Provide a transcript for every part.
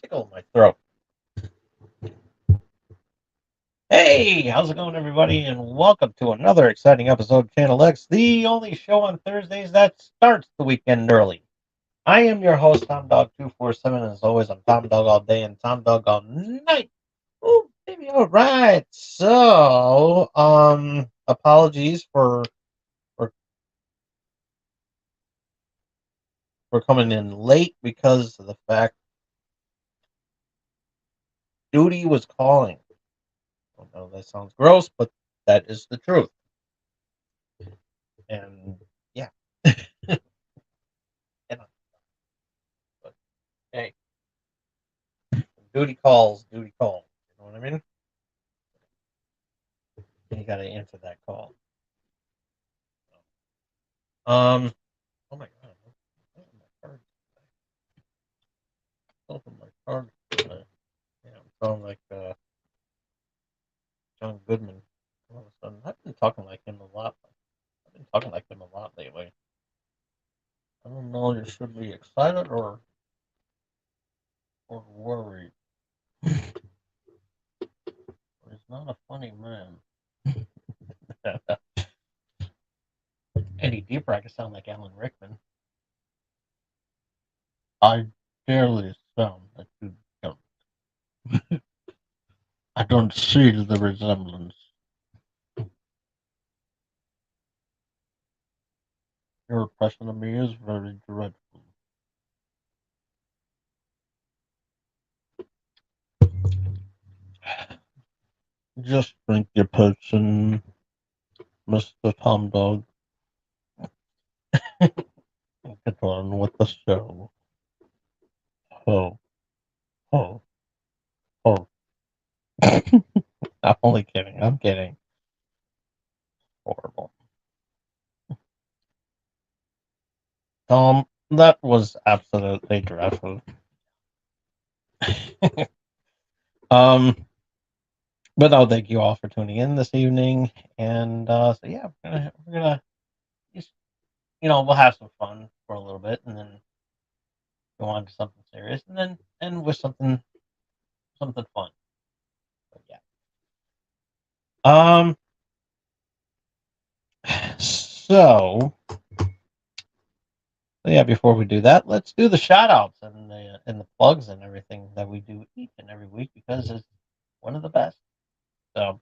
tickle in my throat. Hey, how's it going, everybody? And welcome to another exciting episode of Channel X, the only show on Thursdays that starts the weekend early. I am your host, Tom Dog 247, and as always, I'm Tom Dog all day and Tom Dog all night. Oh, baby, all right. So, apologies for for coming in late because of the fact duty was calling. I know that sounds gross, but that is the truth. And yeah, you know, but hey, duty calls. You know what I mean? You got to answer that call. Oh my god, my card, open my card. Yeah, I'm feeling like John Goodman. All of a sudden, I've been talking like him a lot. I've been talking like him a lot lately. I don't know. You should be excited or worried. He's not a funny man. Any deeper, I could sound like Alan Rickman. I barely sound like you don't. I don't see the resemblance. Your impression of me is very dreadful. Just drink your potion, Mr. Tom Dog. Get on with the show. Ho, ho, ho. I'm only kidding. I'm kidding. Horrible. That was absolutely dreadful. um, but I'll thank you all for tuning in this evening. And so yeah, we're gonna just we'll have some fun for a little bit, and then go on to something serious, and then end with something fun. But yeah. Um. So yeah, before we do that, let's do the shout outs and the plugs and everything that we do each and every week because it's one of the best. So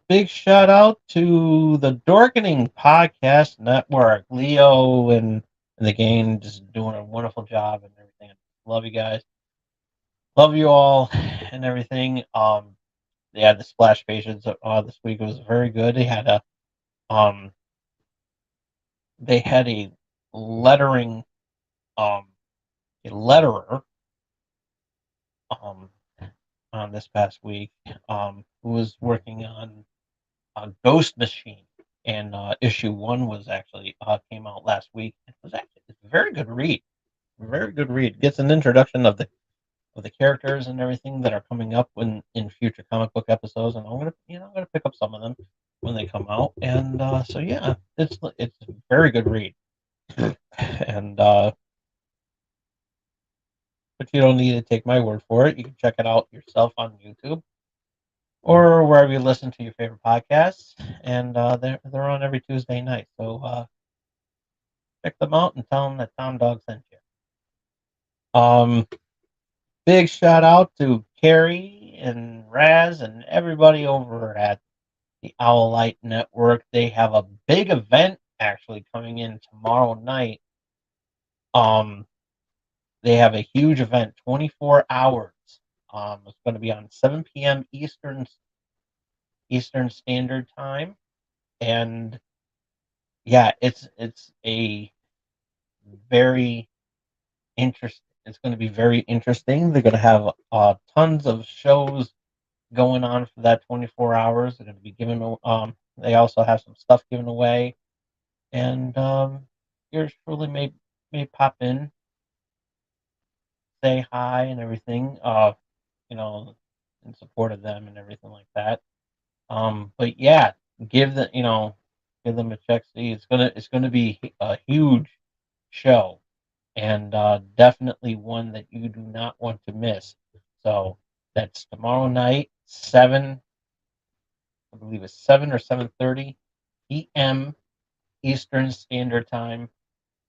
big shout out to the Dorkening Podcast Network. Leo and the gang just doing a wonderful job and everything. Love you guys. Love you all and everything. They had the splash pages this week. It was very good. Um they had lettering um a letterer um on this past week who was working on a Ghost Machine, and issue one was actually came out last week. It's a very good read, very good read. Gets an introduction of the characters and everything that are coming up in future comic book episodes, and I'm gonna pick up some of them when they come out, and so yeah, it's a very good read, and but you don't need to take my word for it. You can check it out yourself on YouTube or wherever you listen to your favorite podcasts. And they're on every Tuesday night. So check them out and tell them that Tom Dog sent you. Big shout out to Carrie and Raz and everybody over at the Owlite Network. They have a big event actually coming in tomorrow night. Um, they have a huge event, 24 hours. It's going to be on 7 p.m. Eastern Standard Time, and yeah, it's a very interesting. It's going to be very interesting. They're going to have tons of shows going on for that 24 hours. They're going to be giving. They also have some stuff given away, and yours truly may pop in, say hi and everything. You know, in support of them and everything like that. But yeah, give the you know give them a check. See, it's gonna be a huge show, and definitely one that you do not want to miss. So that's tomorrow night, 7, I believe it's 7 or 7:30 p.m. Eastern Standard Time.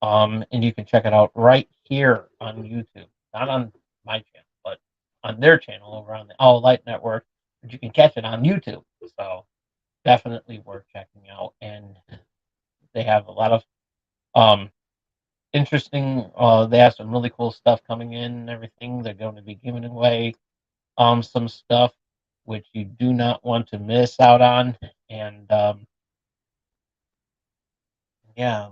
And you can check it out right here on YouTube, not on my channel, but on their channel over on the All Light Network. But you can catch it on YouTube, so definitely worth checking out. And they have a lot of um, interesting. They have some really cool stuff coming in and everything. They're going to be giving away some stuff which you do not want to miss out on. And yeah,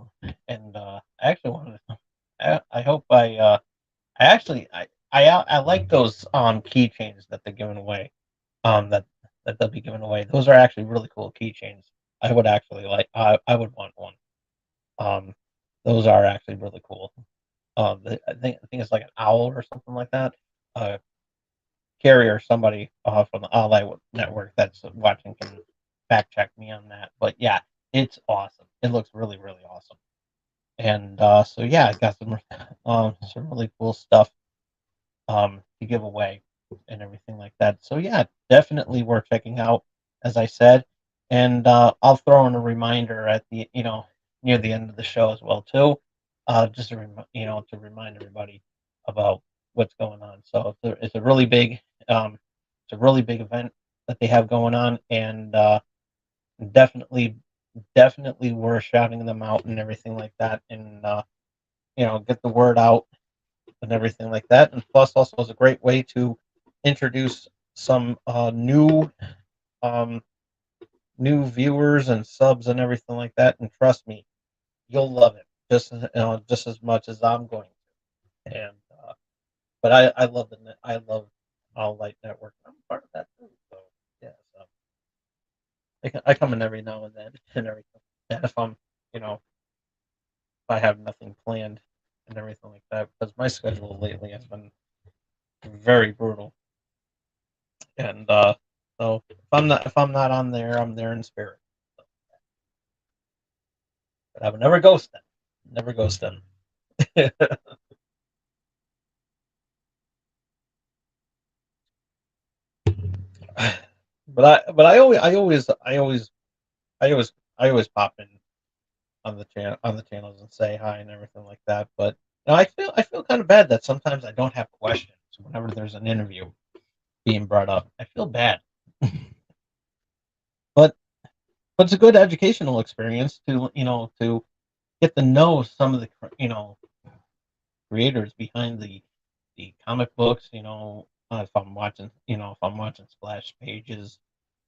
and I actually wanted to. I hope I actually I like those keychains that they're giving away. That they'll be giving away. Those are actually really cool keychains. I would actually like. I would want one. Um, those are actually really cool. I think it's like an owl or something like that. Uh, Carrie or somebody from the Ally Network that's watching can fact check me on that. But yeah, it's awesome. It looks really really awesome. And so yeah, I got some really cool stuff to give away and everything like that. So yeah, definitely worth checking out, as I said. And I'll throw in a reminder at the near the end of the show as well too, just to to remind everybody about what's going on. So it's a really big event that they have going on, and definitely definitely worth shouting them out and everything like that, and get the word out and everything like that. And plus, also is a great way to introduce some um, new viewers and subs and everything like that. And trust me, you'll love it just as much as I'm going to. And but I love I love All Light Network. I'm part of that too. So yeah, so I come in every now and then and everything. And if I'm if I have nothing planned and everything like that, because my schedule lately has been very brutal. And so if I'm not on there, I'm there in spirit. So, but I would never ghost them. Never ghost them. but I always pop in on the channels and say hi and everything like that. But I feel kind of bad that sometimes I don't have questions whenever there's an interview being brought up. I feel bad, but it's a good educational experience to get to know some of the creators behind the comic books. If I'm watching splash pages,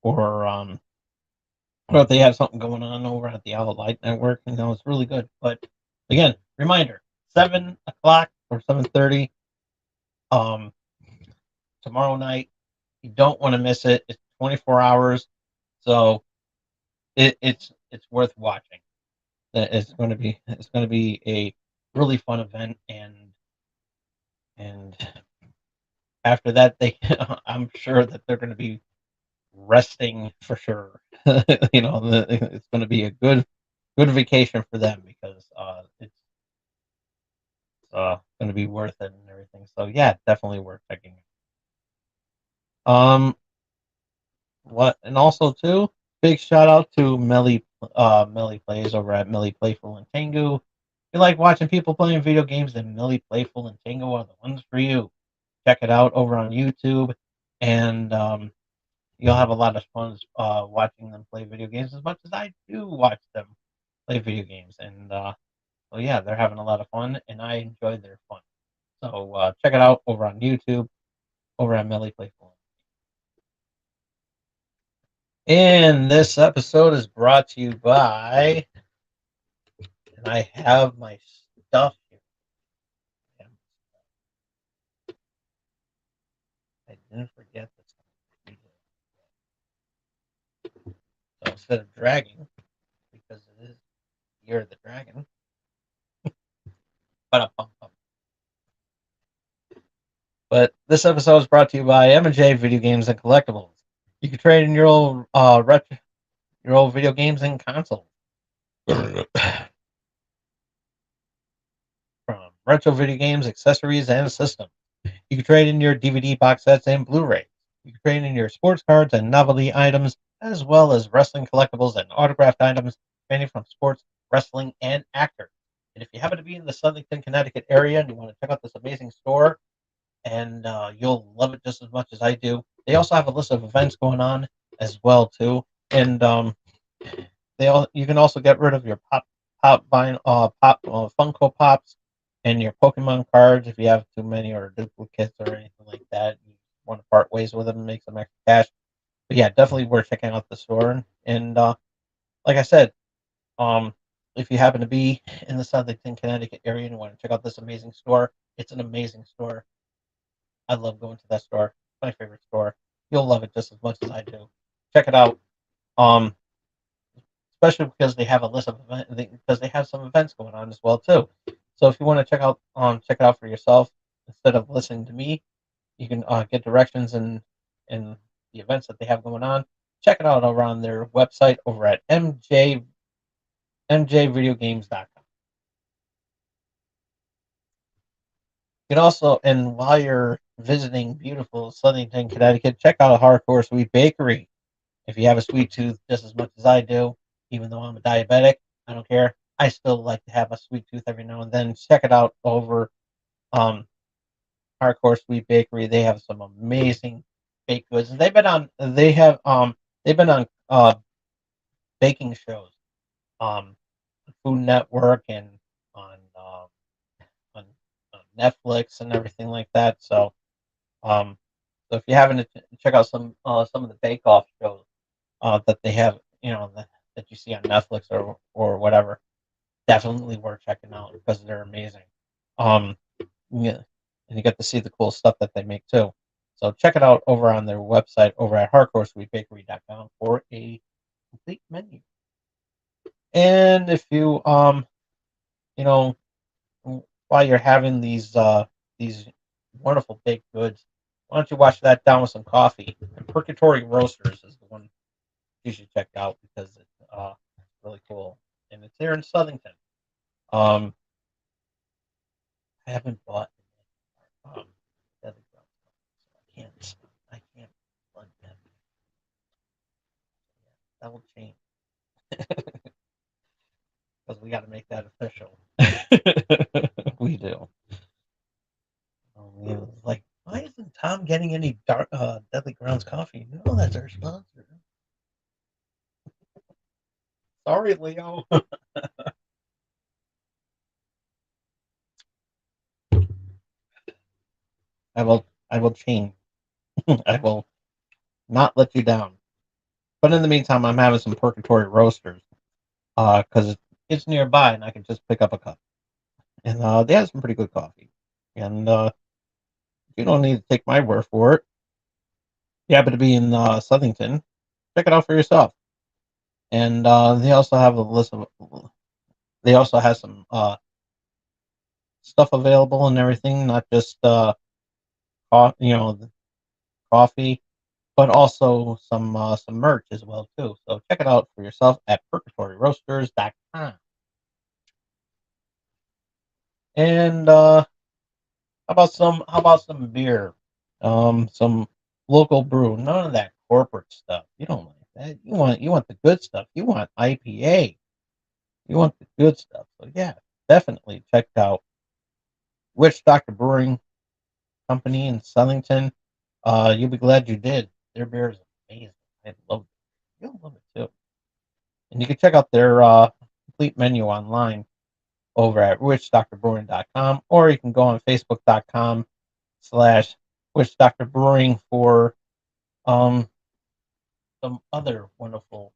or or if they have something going on over at the Owl Light Network. It's really good. But again, reminder: 7 o'clock or 7:30 um tomorrow night. You don't want to miss it. It's 24 hours, so it's worth watching. It's going to be a really fun event, and after that they I'm sure that they're going to be resting for sure. It's going to be a good vacation for them, because it's going to be worth it and everything. So yeah, definitely worth checking. Um, what and also too, big shout out to Melly Plays over at Melly Playful and Tango. If you like watching people playing video games, then Melly Playful and Tango are the ones for you. Check it out over on YouTube, and you'll have a lot of fun watching them play video games as much as I do watch them play video games. And so yeah, they're having a lot of fun, and I enjoy their fun. So check it out over on YouTube, over at Melly Playful. And this episode is brought to you by, and I have my stuff here. I didn't forget this. So instead of dragging, because it is Year of the Dragon, but this episode is brought to you by M&J Video Games and Collectibles. You can trade in your old video games and consoles. From retro video games, accessories, and systems. You can trade in your DVD box sets and Blu-rays. You can trade in your sports cards and novelty items, as well as wrestling collectibles and autographed items, ranging from sports, wrestling, and actors. And if you happen to be in the Southington, Connecticut area and you want to check out this amazing store, and you'll love it just as much as I do. They also have a list of events going on as well too, and you can also get rid of your Funko Pops and your Pokemon cards if you have too many or duplicates or anything like that. You want to part ways with them and make some extra cash. But yeah, definitely worth checking out the store. And like I said, um, if you happen to be in the Southington, Connecticut area and want to check out this amazing store, it's an amazing store. I love going to that store. It's my favorite store. You'll love it just as much as I do. Check it out. Um, Especially because they have a list of because they have some events going on as well too. So if you want to check it out for yourself instead of listening to me, you can get directions and the events that they have going on. Check it out over on their website over at mjvideogames.com. You can also, and while you're visiting beautiful Southington, Connecticut, check out a Hardcore Sweet Bakery. If you have a sweet tooth just as much as I do, even though I'm a diabetic, I don't care. I still like to have a sweet tooth every now and then. Check it out over um, Hardcore Sweet Bakery. They have some amazing baked goods. And they've been on baking shows, um, Food Network and on on, on Netflix and everything like that. Um, so if you haven't check out some of the Bake Off shows that they have, that you see on Netflix or whatever, definitely worth checking out because they're amazing. Um, yeah, and you get to see the cool stuff that they make too. So check it out over on their website over at hardcoresweetbakery.com for a complete menu. And if you know, while you're having these wonderful baked goods, why don't you wash that down with some coffee? And Purgatory Roasters is the one you should check out because it's really cool, and it's here in Southington. Um, I haven't bought um, Deadly Ground, so I can't plug that. Yeah, that will change because we got to make that official. We do. Like, why isn't Tom getting any Deadly Grounds coffee? No, that's our sponsor. Sorry, Leo. I will change. I will not let you down. But in the meantime, I'm having some Purgatory Roasters because it's nearby and I can just pick up a cup. And they have some pretty good coffee. And you don't need to take my word for it. You happen to be in Southington, check it out for yourself. And they also have a list of. They also have some stuff available and everything, not just coffee, but also some merch as well too. So check it out for yourself at purgatoryroasters.com. And how about some beer? Some local brew. None of that corporate stuff. You don't like that. You want the good stuff. You want IPA. You want the good stuff. So yeah, definitely check out Witch Doctor Brewing Company in Southington. You'll be glad you did. Their beer is amazing. I love it. You'll love it too. And you can check out their complete menu online over at witchdoctorbrewing.com, or you can go on facebook.com/witchdoctorbrewing for um, some other wonderful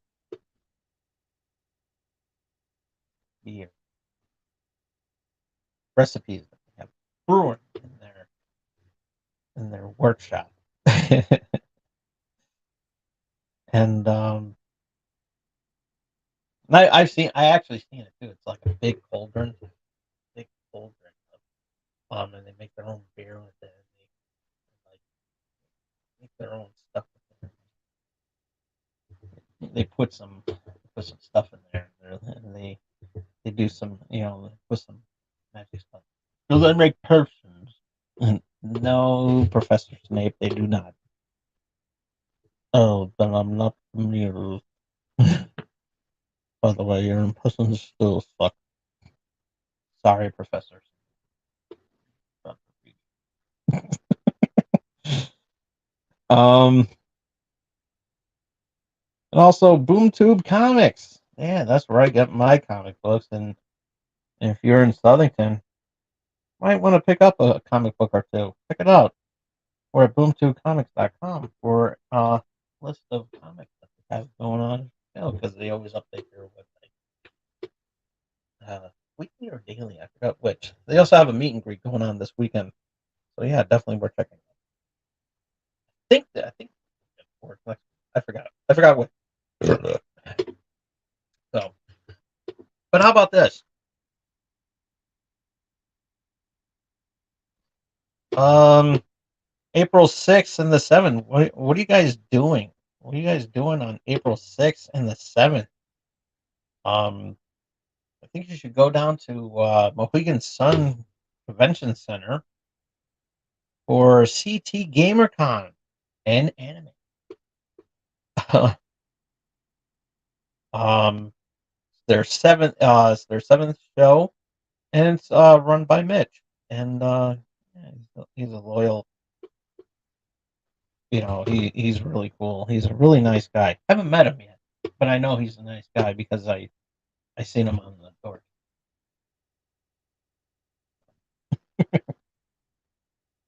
beer recipes that they have brewing in their workshop. And I actually seen it too. It's like a big cauldron, and they make their own beer with it. And they like make their own stuff with it. They put some stuff in there, and they do some put some magic stuff. Do they make persons? No, Professor Snape, they do not. Oh, then I'm not amused. By the way, your impressions still suck. Sorry, Professor. Um, and also BoomTube Comics. Yeah, that's where I get my comic books. And if you're in Southington, might want to pick up a comic book or two. Check it out. We're at boomtubecomics.com for a list of comics that they have going on. Because they always update their website. Weekly or daily, I forgot which. They also have a meet and greet going on this weekend. So yeah, definitely worth checking out. I think I forgot. I forgot what. So, but how about this? Um, April 6th and the 7th. What are you guys doing? What are you guys doing on April 6th and the 7th? Um, I think you should go down to Mohegan Sun Convention Center for CT GamerCon and anime. um, it's their seventh show, and it's run by Mitch, and yeah, he's a loyal. He's really cool. He's a really nice guy. Haven't met him yet, but I know he's a nice guy because I seen him on the door.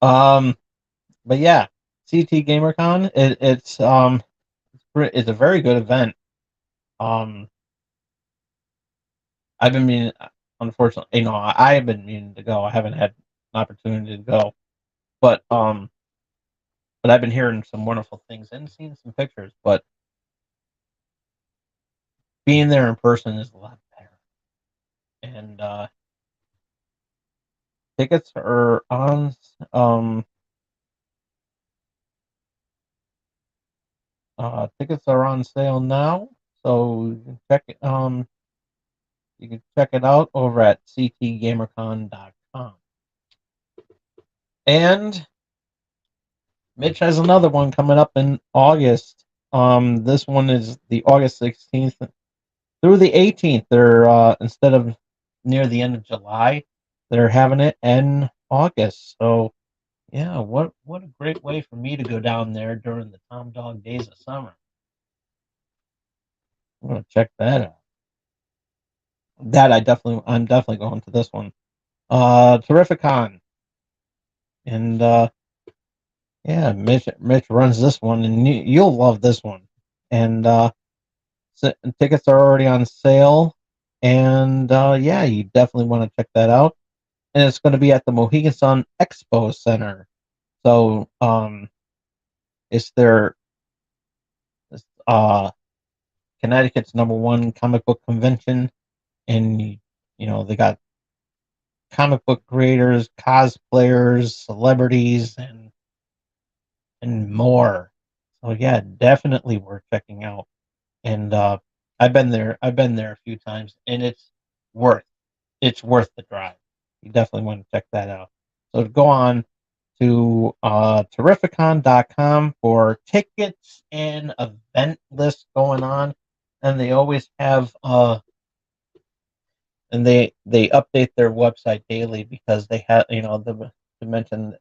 Um, but yeah, CT GamerCon. It's a very good event. Um, I've been meaning, unfortunately, I have been meaning to go. I haven't had an opportunity to go, but I've been hearing some wonderful things and seeing some pictures. But being there in person is a lot better. And tickets are on. Tickets are on sale now, so you can check it out over at ctgamercon.com. And Mitch has another one coming up in August. This one is the August 16th through the 18th. They're instead of near the end of July, they're having it in August. So yeah, what a great way for me to go down there during the Tom Dog days of summer. I'm gonna check that out. I'm definitely going to this one. Terrificon, and yeah, Mitch runs this one, and you'll love this one. And tickets are already on sale, and yeah, you definitely want to check that out. And it's going to be at the Mohegan Sun Expo Center. So it's their uh Connecticut's #1 comic book convention, and they got comic book creators, cosplayers, celebrities, and more. So yeah, definitely worth checking out. And I've been there. I've been there a few times, and worth worth the drive. You definitely want to check that out. So go on to terrificon.com for tickets and event lists going on, and they always have and they update their website daily because they have to mention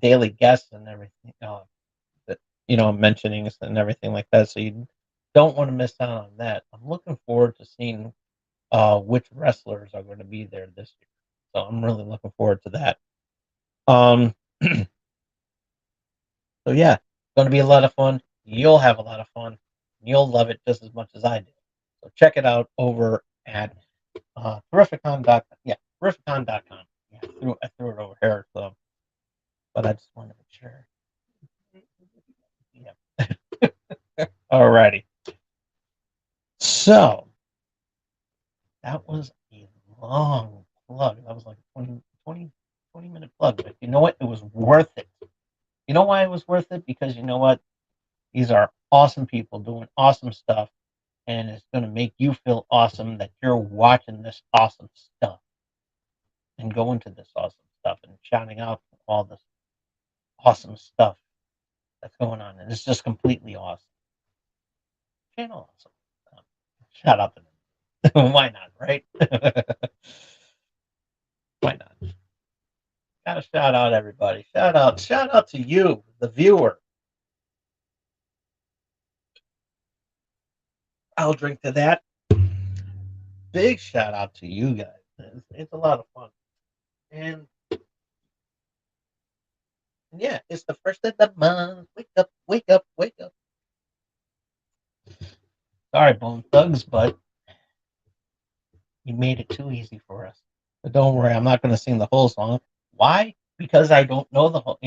daily guests and everything that mentionings and everything like that. So you don't want to miss out on that. I'm looking forward to seeing which wrestlers are going to be there this year. So I'm really looking forward to that. Um, so yeah, it's going to be a lot of fun. You'll have a lot of fun. You'll love it just as much as I do. So check it out over at terrificon.com. Yeah, terrificon.com. Yeah, I threw it over here, so but I just wanted to make sure. Yeah. Alrighty. So that was a long plug. That was like a 20 minute plug. But you know what? It was worth it. You know why it was worth it? Because you know what? These are awesome people doing awesome stuff. And it's going to make you feel awesome that you're watching this awesome stuff. and go into this awesome stuff and shouting out all this awesome stuff that's going on. And it's just completely awesome. Channel awesome. Um, Shout out to them. Why not, right? Why not? Gotta shout out everybody. Shout out to you, the viewer. I'll drink to that. Big shout out to you guys. It's a lot of fun. And yeah, it's the first of the month. Wake up, wake up, wake up. Sorry, Bone Thugs, but you made it too easy for us. But don't worry, I'm not going to sing the whole song. Why? Because I don't know the whole,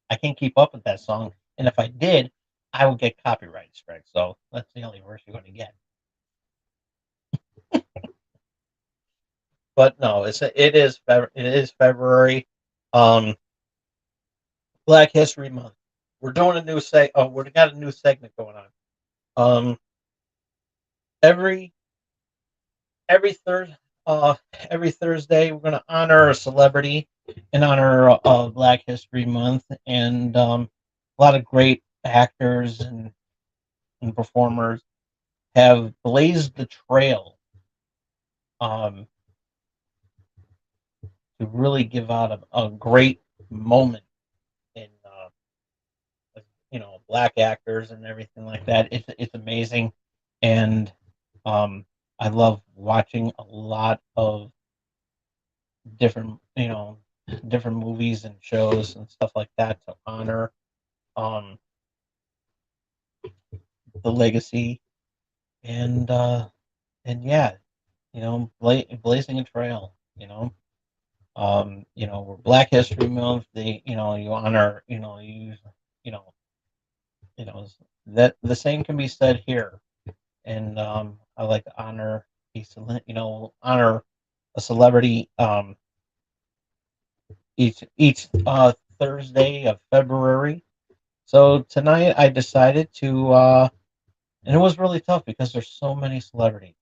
I can't keep up with that song. And if I did, I would get copyright strikes. So that's the only verse you're going to get. But no, it is February, um, Black History Month. We're doing a new we got a new segment going on. Um, every every third uh every Thursday we're going to honor a celebrity in honor of Black History Month, and a lot of great actors and performers have blazed the trail um, to really give out a great moment in black actors and everything like that. It's amazing, and um, I love watching a lot of different different movies and shows and stuff like that to honor um, the legacy and yeah, blazing a trail. We're Black History Month. You honor, you know, that the same can be said here. And I like to honor a celebrity each Thursday of February. So tonight I decided and it was really tough because there's so many celebrities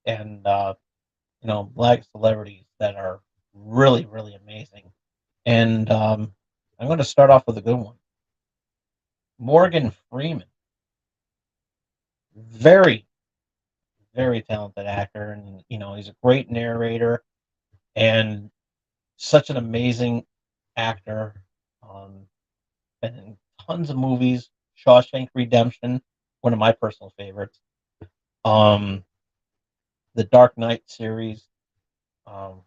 and black celebrities that are really really amazing. And I'm going to start off with a good one. Morgan Freeman, very very talented actor, and he's a great narrator and such an amazing actor. Been in tons of movies. Shawshank Redemption, one of my personal favorites. Um, the Dark Knight series, um,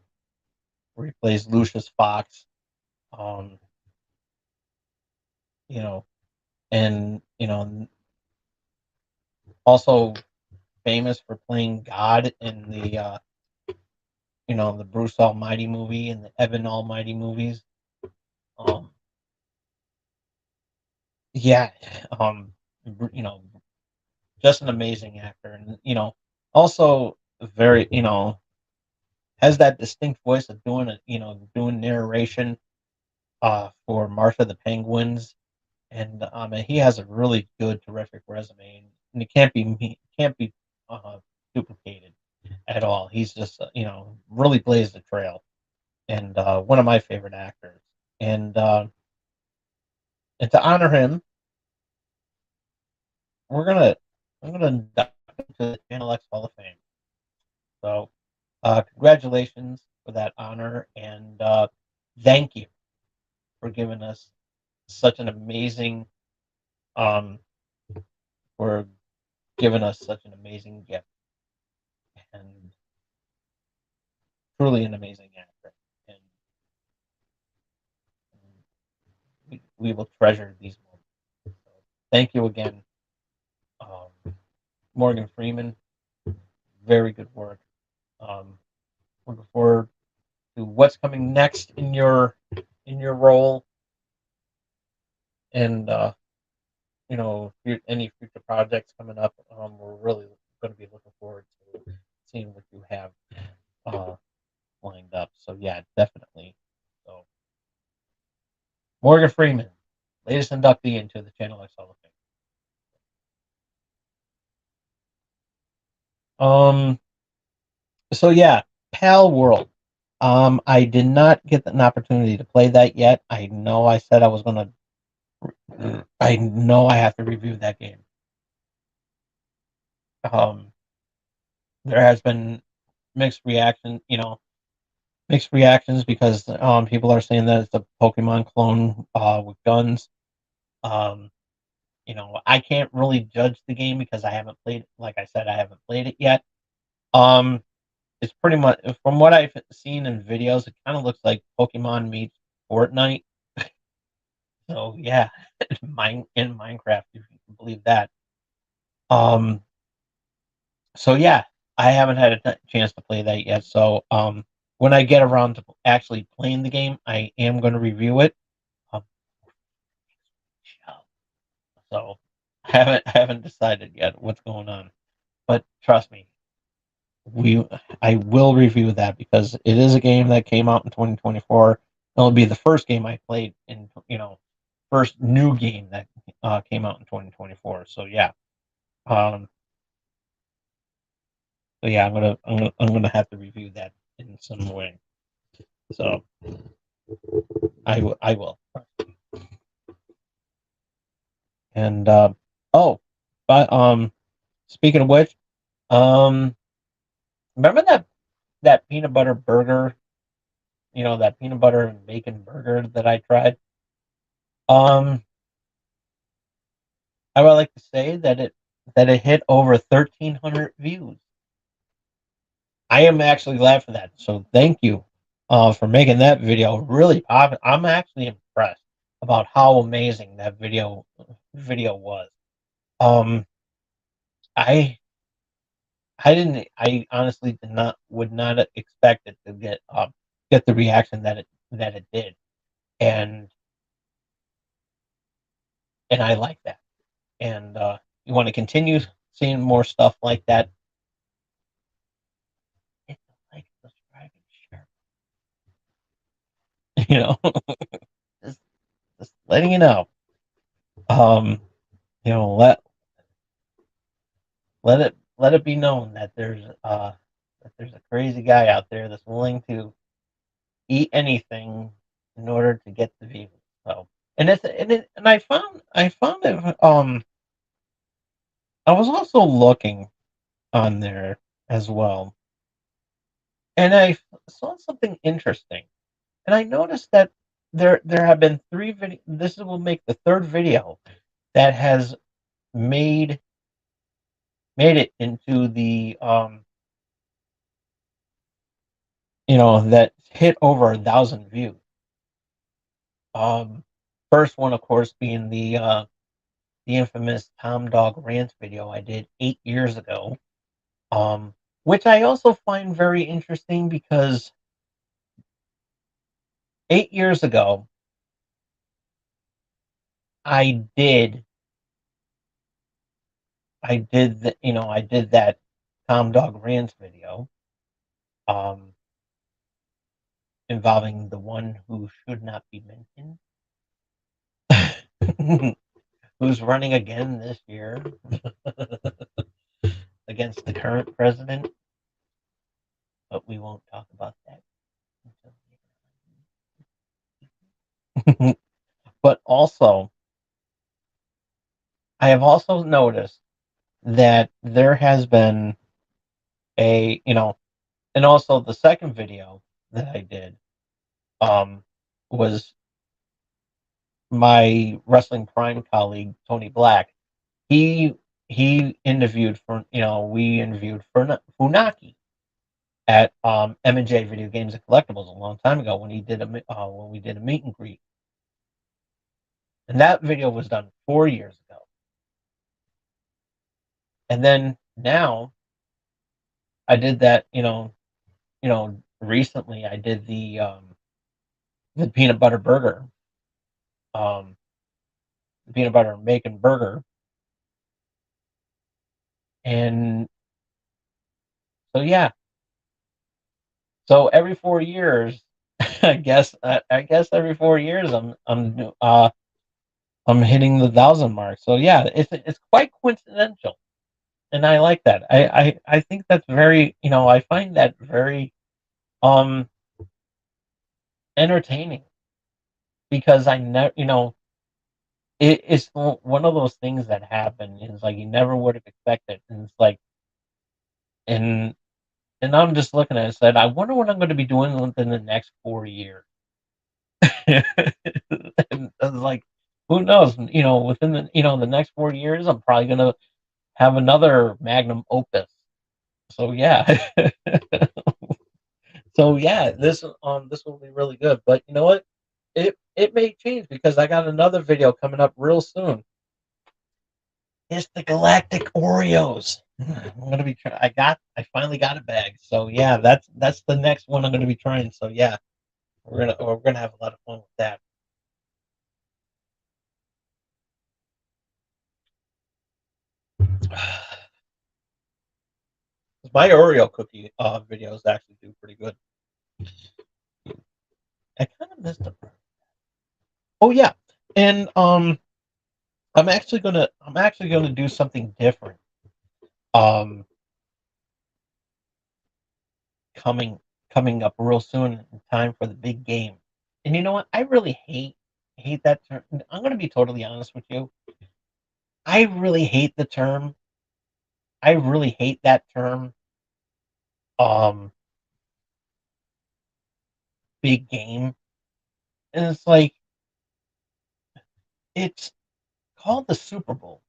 where he plays Lucius Fox. Um, you know, and also famous for playing God in the Bruce Almighty movie and the Evan Almighty movies. Um, yeah, um, you know, just an amazing actor, and also very has that distinct voice of doing narration for Martha the Penguins, and he has a really good, terrific resume, and it can't be uh, duplicated at all. He's just really blazed the trail, and one of my favorite actors. And and to honor him, we're gonna I'm gonna induct him to the Channel X Hall of Fame. So congratulations for that honor, and thank you for giving us such an amazing um, for giving us such an amazing gift, and truly an amazing actor. And we will treasure these moments. So thank you again, Morgan Freeman. Very good work. Um, Looking forward to what's coming next in your role, and any future projects coming up. We're really going to be looking forward to seeing what you have uh, lined up. So yeah, definitely. So Morgan Freeman, latest inductee into the Channel X Hall of Fame. So yeah, Pal World. I did not get an opportunity to play that yet. I know I said I was gonna. I know I have to review that game. Um, there has been mixed reaction, mixed reactions because people are saying that it's a Pokemon clone with guns. Um, I can't really judge the game because I haven't played. Like I said, I haven't played it yet. Um, it's pretty much from what I've seen in videos, it kind of looks like Pokemon meets Fortnite. So yeah, in Minecraft, if you can believe that. Um, so yeah, I haven't had a chance to play that yet. So when I get around to actually playing the game, I am going to review it. Um, so I haven't decided yet what's going on, but trust me, we I will review that because it is a game that came out in 2024. It'll be the first game I played in first new game that came out in 2024. So yeah, um, I'm gonna have to review that in some way. So I will. And oh, but speaking of which, um, remember that peanut butter burger? That peanut butter and bacon burger that I tried. Um, I would like to say that it hit over 1,300 views. I am actually glad for that. So thank you, for making that video really pop. I'm actually impressed about how amazing that video was. Um, I I didn't. I honestly would not expect it to get the reaction that it did, and I like that. And you want to continue seeing more stuff like that. Hit the like, subscribe, and share. You know, just just letting you know. Um, let it be known that there's a crazy guy out there that's willing to eat anything in order to get the views. So, and I found it. I was also looking on there as well, and I saw something interesting. And I noticed that there have been three video. This will make the third video that has made made it into the that hit over 1,000 views. Um, First one, of course, being the infamous Tom Dog Rant video I did 8 years ago. Which I also find very interesting because 8 years ago I did I did that Tom Dog Rant video, um, involving the one who should not be mentioned, who's running again this year against the current president, but we won't talk about that until later. But also, I have also noticed that there has been a, and also the second video that I did, um, was my Wrestling Prime colleague Tony Black. He he interviewed for we interviewed for Funaki at M&J Video Games and Collectibles a long time ago when we did a meet and greet, and that video was done 4 years ago. And then now I did that, recently I did the peanut butter burger, um, the peanut butter and bacon burger, and so yeah, so every 4 years, I guess every 4 years I'm hitting the 1,000 mark. So yeah, it's quite coincidental, and I like that. I think that's very, I find that very um entertaining because I never, it's one of those things that happen. It's like you never would have expected, and it's like, and and I'm just looking at it and said, I wonder what I'm going to be doing within the next 4 years. And I was like, who knows? Within the next 4 years, I'm probably going to have another magnum opus. So yeah, so yeah, this will be really good. But you know what? It may change because I got another video coming up real soon. It's the Galactic Oreos. I'm gonna be trying. I finally got a bag. So yeah, that's the next one I'm gonna be trying. So yeah, we're gonna have a lot of fun with that. My Oreo cookie videos actually do pretty good. I kind of missed them. Oh yeah, and I'm actually gonna do something different. Um, coming coming up real soon in time for the big game. And you know what? I really hate that term. I'm gonna be totally honest with you. I really hate the term. I really hate that term. Um, big game, and it's like it's called the Super Bowl.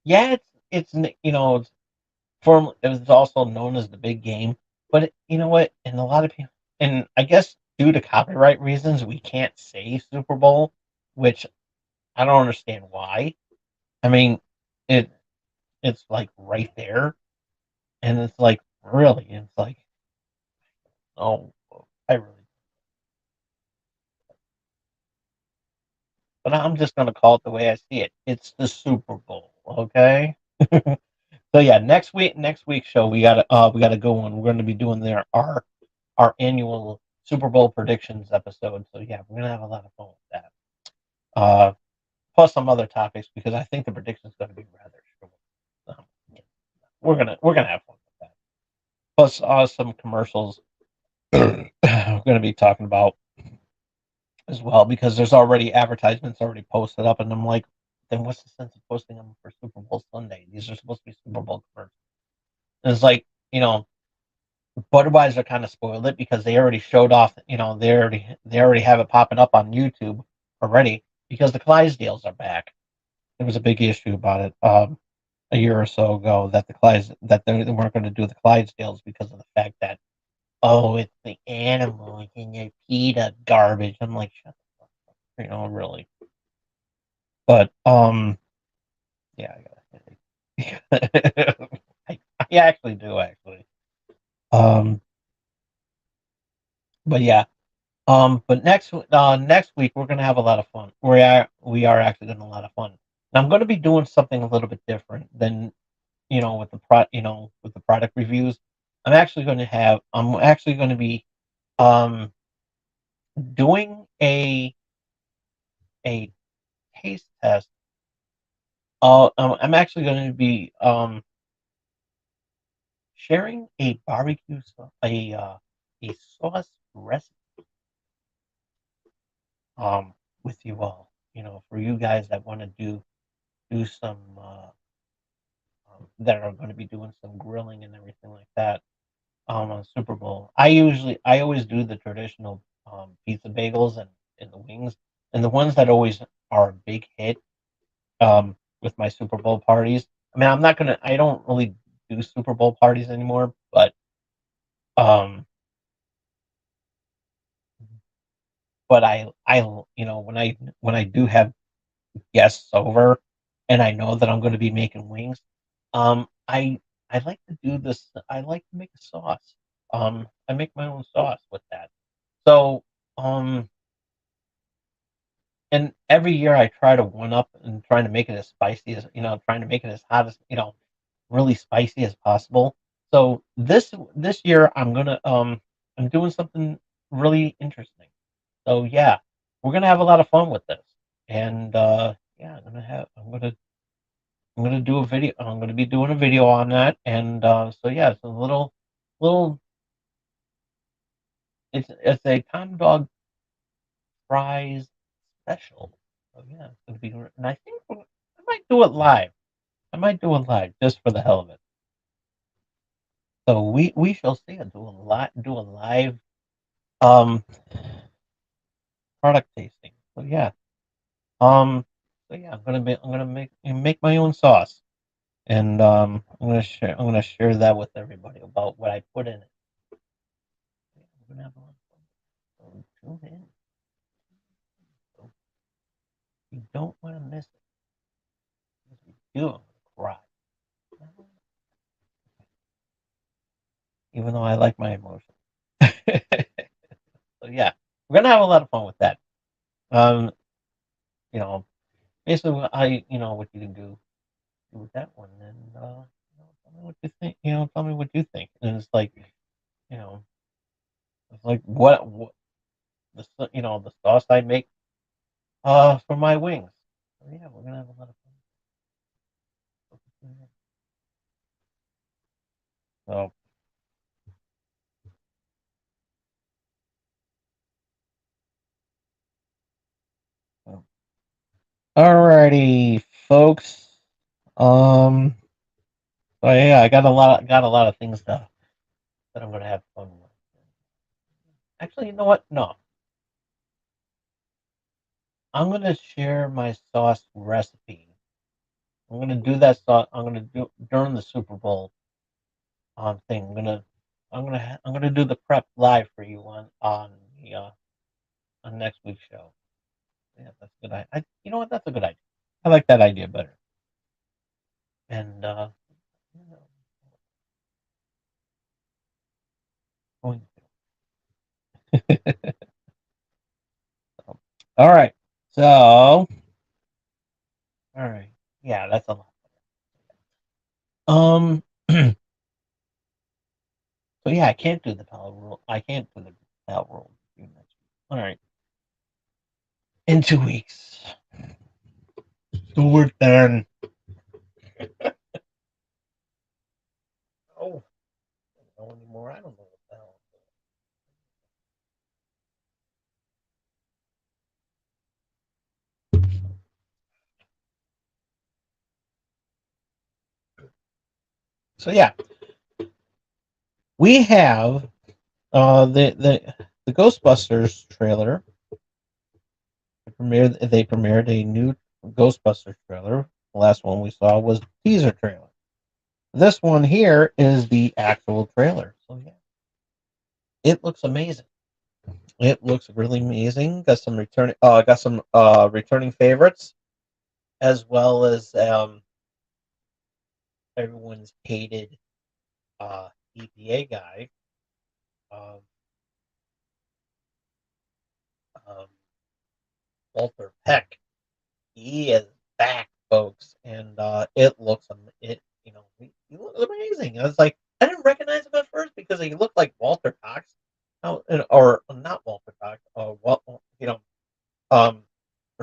Yeah, it's it was also known as the big game. But you know what? And a lot of people, and I guess due to copyright reasons, we can't say Super Bowl, which I don't understand why. I mean, it it's like right there, and it's like really, it's like oh, I really, but I'm just gonna call it the way I see it. It's the Super Bowl, okay? So yeah, next week's show we gotta go on. We're gonna be doing our annual Super Bowl predictions episode. So yeah, we're gonna have a lot of fun with that. Uh, plus some other topics because I think the prediction's gonna be rather short. Yeah, we're gonna have fun with that. Plus some commercials we're gonna be talking about as well because there's already advertisements already posted up, and I'm like, then what's the sense of posting them for Super Bowl Sunday? These are supposed to be Super Bowl commercials. And it's like, Budweiser kind of spoiled it because they already showed off, they already have it popping up on YouTube already because the Clydesdales are back. There was a big issue about it a year or so ago that they weren't going to do the Clydesdales because of the fact that it's the animals and their PETA garbage. I'm like, shut the fuck up, really. But yeah, I actually do actually. Um, but yeah, but next week we're gonna have a lot of fun. We are actually gonna have a lot of fun. And I'm gonna be doing something a little bit different than with the product reviews. I'm actually gonna be um doing a taste test. I'm actually gonna be sharing a sauce recipe with you all. For you guys that want to do some that are going to be doing some grilling and everything like that on Super Bowl. I always do the traditional pizza bagels and the wings, and the ones that always are a big hit with my Super Bowl parties. I mean, I don't really do Super Bowl parties anymore, um, but when I do have guests over, and I know that I'm going to be making wings, I like to do this. I like to make a sauce. I make my own sauce with that. So, and every year I try to one up and trying to make it as spicy as trying to make it as hot as really spicy as possible. So this year I'm doing something really interesting. So yeah, we're gonna have a lot of fun with this, and yeah, I'm gonna do a video. I'm gonna be doing a video on that, and so yeah, it's a little It's a Tom Dog Fries special. So yeah, it's gonna be, and I think I might do it live. I might do it live just for the hell of it. So we shall see. I do a live um product tasting. So yeah. Um so yeah, I'm gonna make my own sauce. And I'm gonna share that with everybody about what I put in it. Yeah, we're gonna have a lot of fun. So tune in. So you don't want to miss it. If you do, I'm gonna cry. Even though I like my emotions. So yeah, we're gonna have a lot of fun with that. Um, you know, basically, what you can do with that one, and tell me what you think. Tell me what you think. And it's like, you know, it's like what the sauce I make for my wings. So yeah, we're gonna have a lot of fun. So, alrighty, folks. Um, so yeah, I got a lot of things that I'm gonna have fun with. Actually, you know what? No, I'm gonna share my sauce recipe. I'm gonna do that sauce. I'm gonna do during the Super Bowl thing. I'm gonna do the prep live for you on next week's show. Yeah, that's a good idea. You know what? That's a good idea. I like that idea better. And you know, going to. All right. So, all right. Yeah, that's a lot. So yeah, I can't do the power rule. I can't do the power rule next week. All right. In 2 weeks. So we're done. Oh, I don't know anymore. I don't know what the hell. So yeah, we have the Ghostbusters trailer. They premiered a new Ghostbusters trailer. The last one we saw was the teaser trailer. This one here is the actual trailer. So yeah, it looks amazing. It looks really amazing. Got some returning favorites, as well as everyone's hated EPA guy, um, um, Walter Peck. He is back, folks, and it looks he looks amazing. I was like, I didn't recognize him at first because he looked like Walter Cox, or not Walter Cox, um, or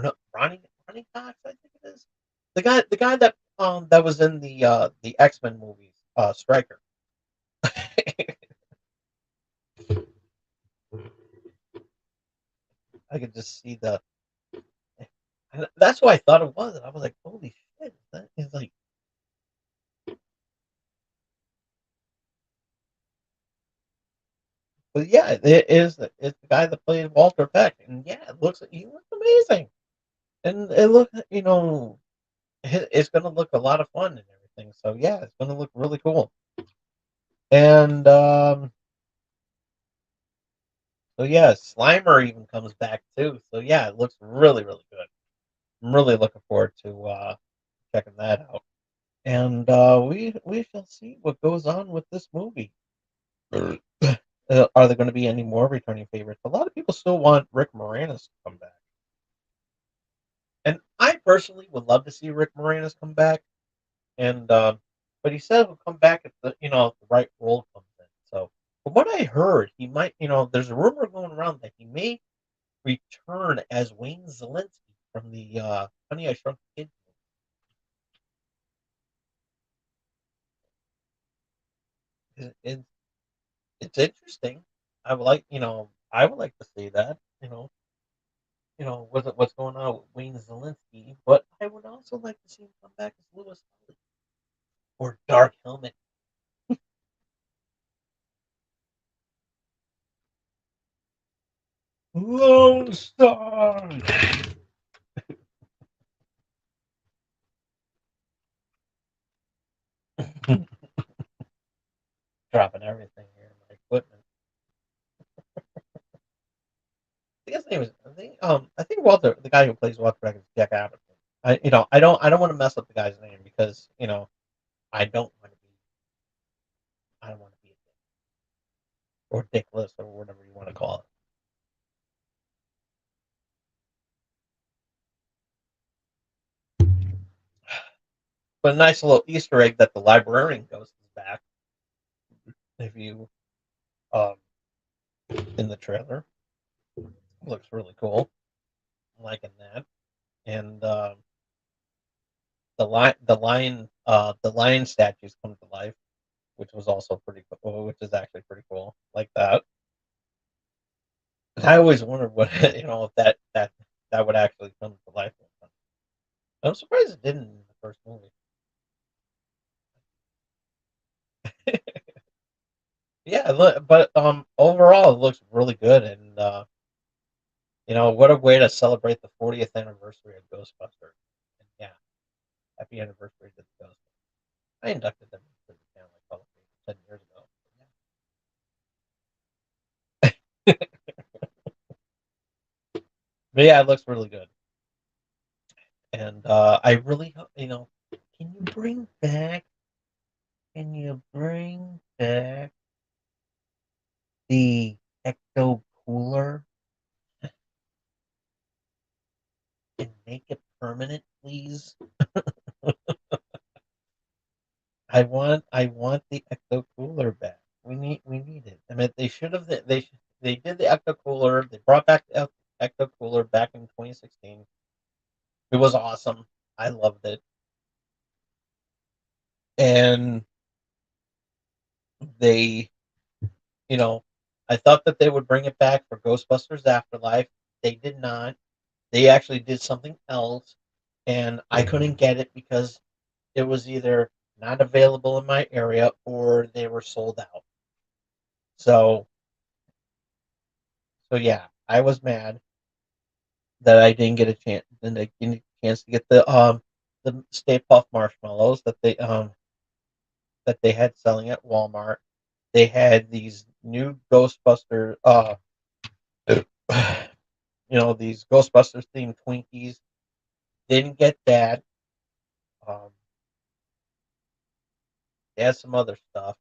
no, Ronnie Cox, I think it is. The guy that was in the X-Men movies, Stryker. I could just see and that's what I thought it was. And I was like, holy shit, that is like, but yeah, it's the guy that played Walter Peck, and yeah, he looks amazing, and it's gonna look a lot of fun and everything. So yeah, it's gonna look really cool. And so yeah, Slimer even comes back too. So yeah, it looks really, really good. I'm really looking forward to checking that out. And we shall see what goes on with this movie. Are there going to be any more returning favorites? A lot of people still want Rick Moranis to come back, and I personally would love to see Rick Moranis come back. And but he said he'll come back if the right role comes in. So from what I heard, he might. There's a rumor going around that he may return as Wayne Zelensky from the Honey I Shrunk the Kids. It, it's interesting. I would like. I would like to see that. What's going on with Wayne Zelensky, but I would also like to see him come back as Lewis Tully or Dark Helmet. Lone Star. Dropping everything here, my equipment. I think his name is. I think Walter, the guy who plays Walter Beck, is Jack Abbott. I don't want to mess up the guy's name because I don't want to be, I don't want to be a dick or dickless or whatever you want to call it. But a nice little Easter egg that the librarian ghost is back. If you um in the trailer, looks really cool. I'm liking that. And the lion statues come to life, which was also pretty cool, which is actually pretty cool, like that. And I always wondered what if that would actually come to life. I'm surprised it didn't in the first movie. Yeah, but overall it looks really good, and what a way to celebrate the 40th anniversary of Ghostbusters. And yeah, happy anniversary to the Ghostbusters. I inducted them into the family probably 10 years ago. Yeah. But yeah, it looks really good, and I really hope Can you bring back? Can you bring back the ecto cooler and make it permanent, please? I want the ecto cooler back. We need it. I mean, they should have. They did the ecto cooler. They brought back the ecto cooler back in 2016. It was awesome. I loved it, and they, you know, I thought that they would bring it back for Ghostbusters Afterlife. They did not. They actually did something else, and I couldn't get it because it was either not available in my area or they were sold out. So, so yeah, I was mad that I didn't get a chance, and I didn't get a chance to get the Stay Puft marshmallows that they had selling at Walmart. They had these new Ghostbuster these Ghostbusters themed Twinkies. Didn't get that. Um, they had some other stuff.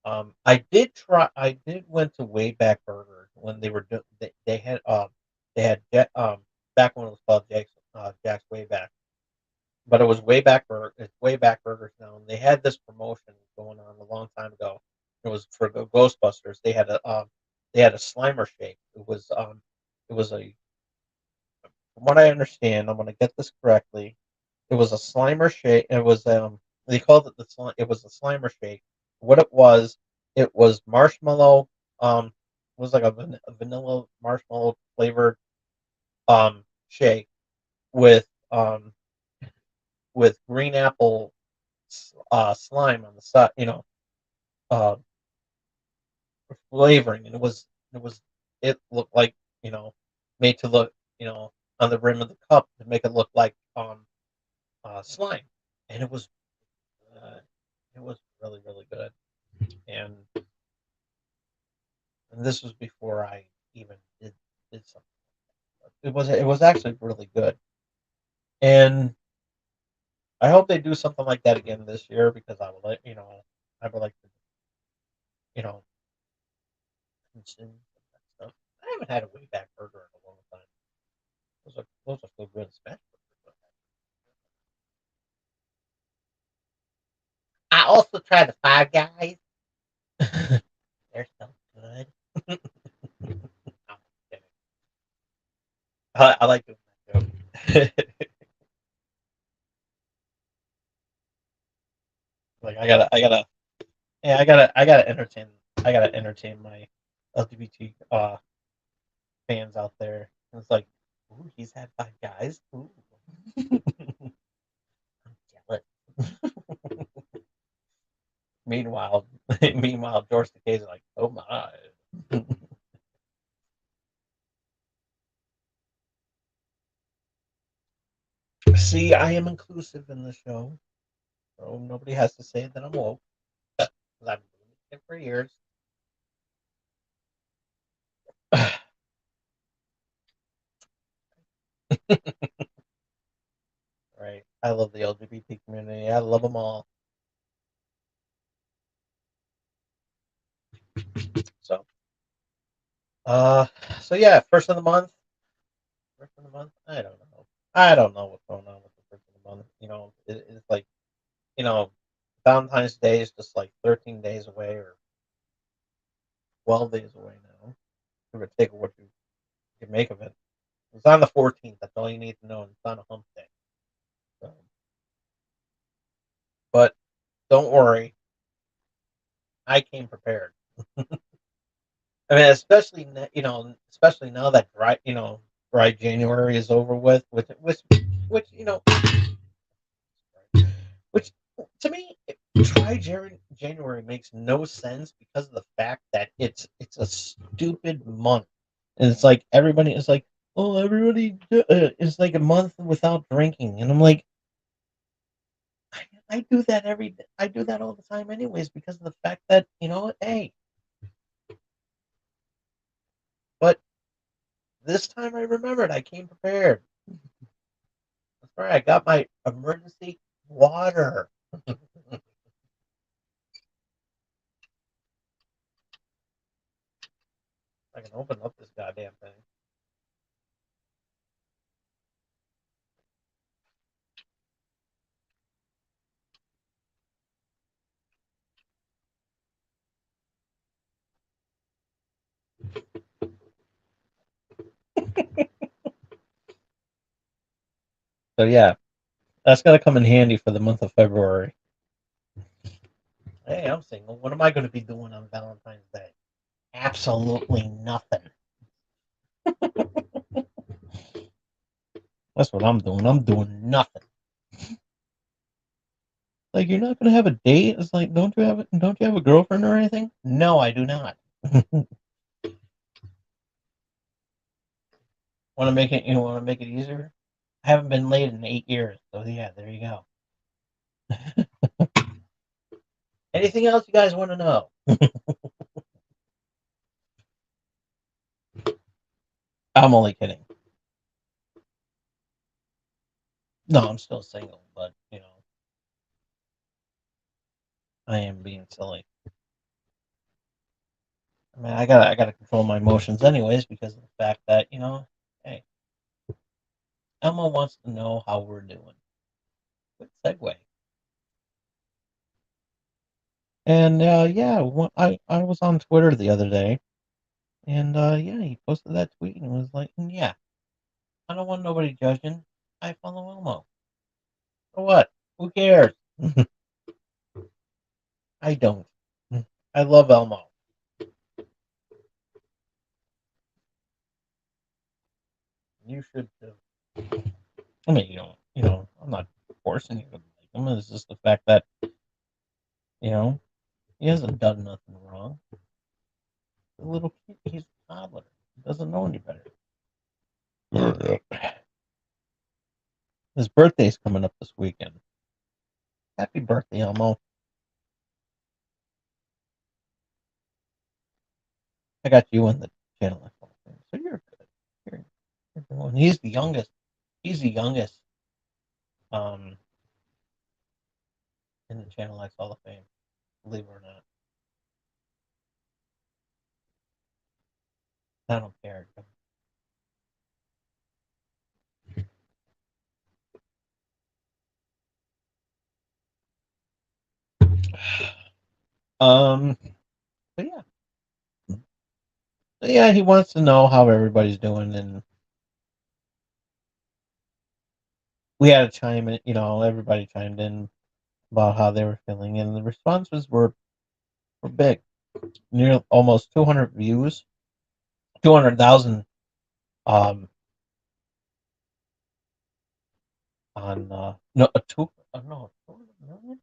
I did try. I did went to Wayback Burger when they were they had back when it was called Jack's Wayback, but it was Wayback Burger. It's Wayback Burgers now, and they had this promotion going on a long time ago. It was for Ghostbusters. They had a Slimer shake. It was a from what I understand. I'm going to get this correctly. It was a Slimer shake. It was they called it the slime. It was a Slimer shake. What it was marshmallow. It was like a vanilla marshmallow flavored shake with green apple slime on the side. Uh, flavoring, and it looked like made to look on the rim of the cup to make it look like slime, and uh, it was really really good. And this was before I even did something. It was actually really good, and I hope they do something like that again this year because I would like to you know consume that stuff. I haven't had a way back burger in a long time. Those are still good smash burgers. I also tried the Five Guys. They're so good. I'm kidding. I like doing that joke. Like I gotta entertain my LGBT fans out there. It's like, ooh, he's had 5 guys. Ooh, I'm jealous. meanwhile, meanwhile, George Takei's like, oh my. See, I am inclusive in the show, so nobody has to say that I'm woke. 'Cause I've been doing it for years. Right. I love the LGBT community. I love them all. So, uh, so yeah, first of the month. First of the month. I don't know. I don't know what's going on with the first of the month. It's like you know, Valentine's Day is just like 13 days away or 12 days away now. Give or take what you can make of it. It's on the 14th. That's all you need to know. And it's on a hump day. So, but don't worry, I came prepared. I mean, especially now that dry January is over with, which which to me, January makes no sense because of the fact that it's a stupid month, and it's like everybody is like, oh, everybody is like a month without drinking, and I'm like, I do that I do that all the time, anyways, because of the fact that hey, but this time I remembered, I came prepared. That's right, I got my emergency water. I can open up this goddamn thing. So yeah, that's gonna come in handy for the month of February. Hey, I'm single. What am I going to be doing on Valentine's Day? Absolutely nothing. That's what I'm doing. I'm doing nothing. Like you're not going to have a date? It's like don't you have a girlfriend or anything? No, I do not. Want to make it easier? I haven't been laid in 8 years, so yeah, there you go. Anything else you guys want to know? I'm only kidding. No, I'm still single, but I am being silly. I mean, I gotta control my emotions anyways because of the fact that hey, Elmo wants to know how we're doing. Good segue. And yeah, I was on Twitter the other day, and yeah, he posted that tweet and was like, yeah, I don't want nobody judging. I follow Elmo. For what? Who cares? I don't. I love Elmo. You should too. I mean, I'm not forcing you to like him. It's just the fact that you know he hasn't done nothing wrong. The little kid, he's a toddler. He doesn't know any better. His birthday's coming up this weekend. Happy birthday, Elmo. I got you in the channel X Hall of Fame, so you're good. He's the youngest. He's the youngest um, in the Channel X Hall of Fame, believe it or not. I don't care. Um, but yeah, he wants to know how everybody's doing, and we had to chime in. Everybody chimed in about how they were feeling, and the responses were big. Near almost 200 views, 200,000 um, on no a two no 200 million.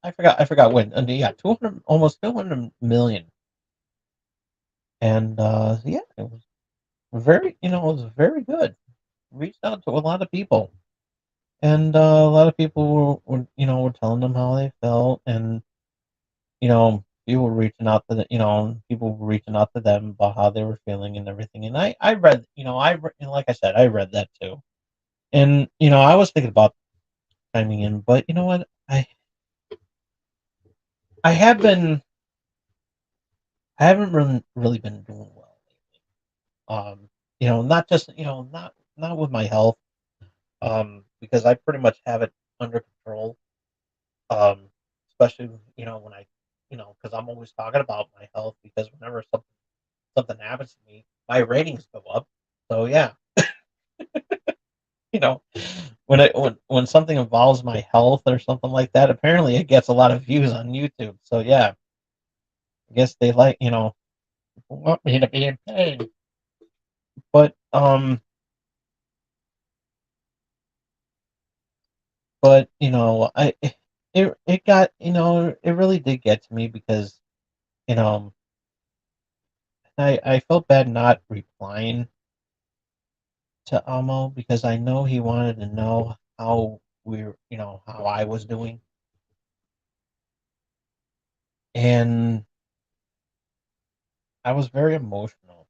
I forgot when. Yeah, 200, almost 200 million, and yeah, it was it was very good. Reached out to a lot of people, and a lot of people were telling them how they felt, and people were reaching out to people were reaching out to them about how they were feeling and everything. And I read, like I said, I read that too. And I was thinking about chiming in, but you know what? I have been I haven't really been doing well. Not just not with my health, because I pretty much have it under control. Um, Especially when because I'm always talking about my health, because whenever something happens to me, my ratings go up. So yeah, you know, when something involves my health or something like that, apparently it gets a lot of views on YouTube. So yeah, I guess they want me to be in pain. But I it got it really did get to me, because you know I felt bad not replying to Elmo, because I know he wanted to know how I was doing, and I was very emotional.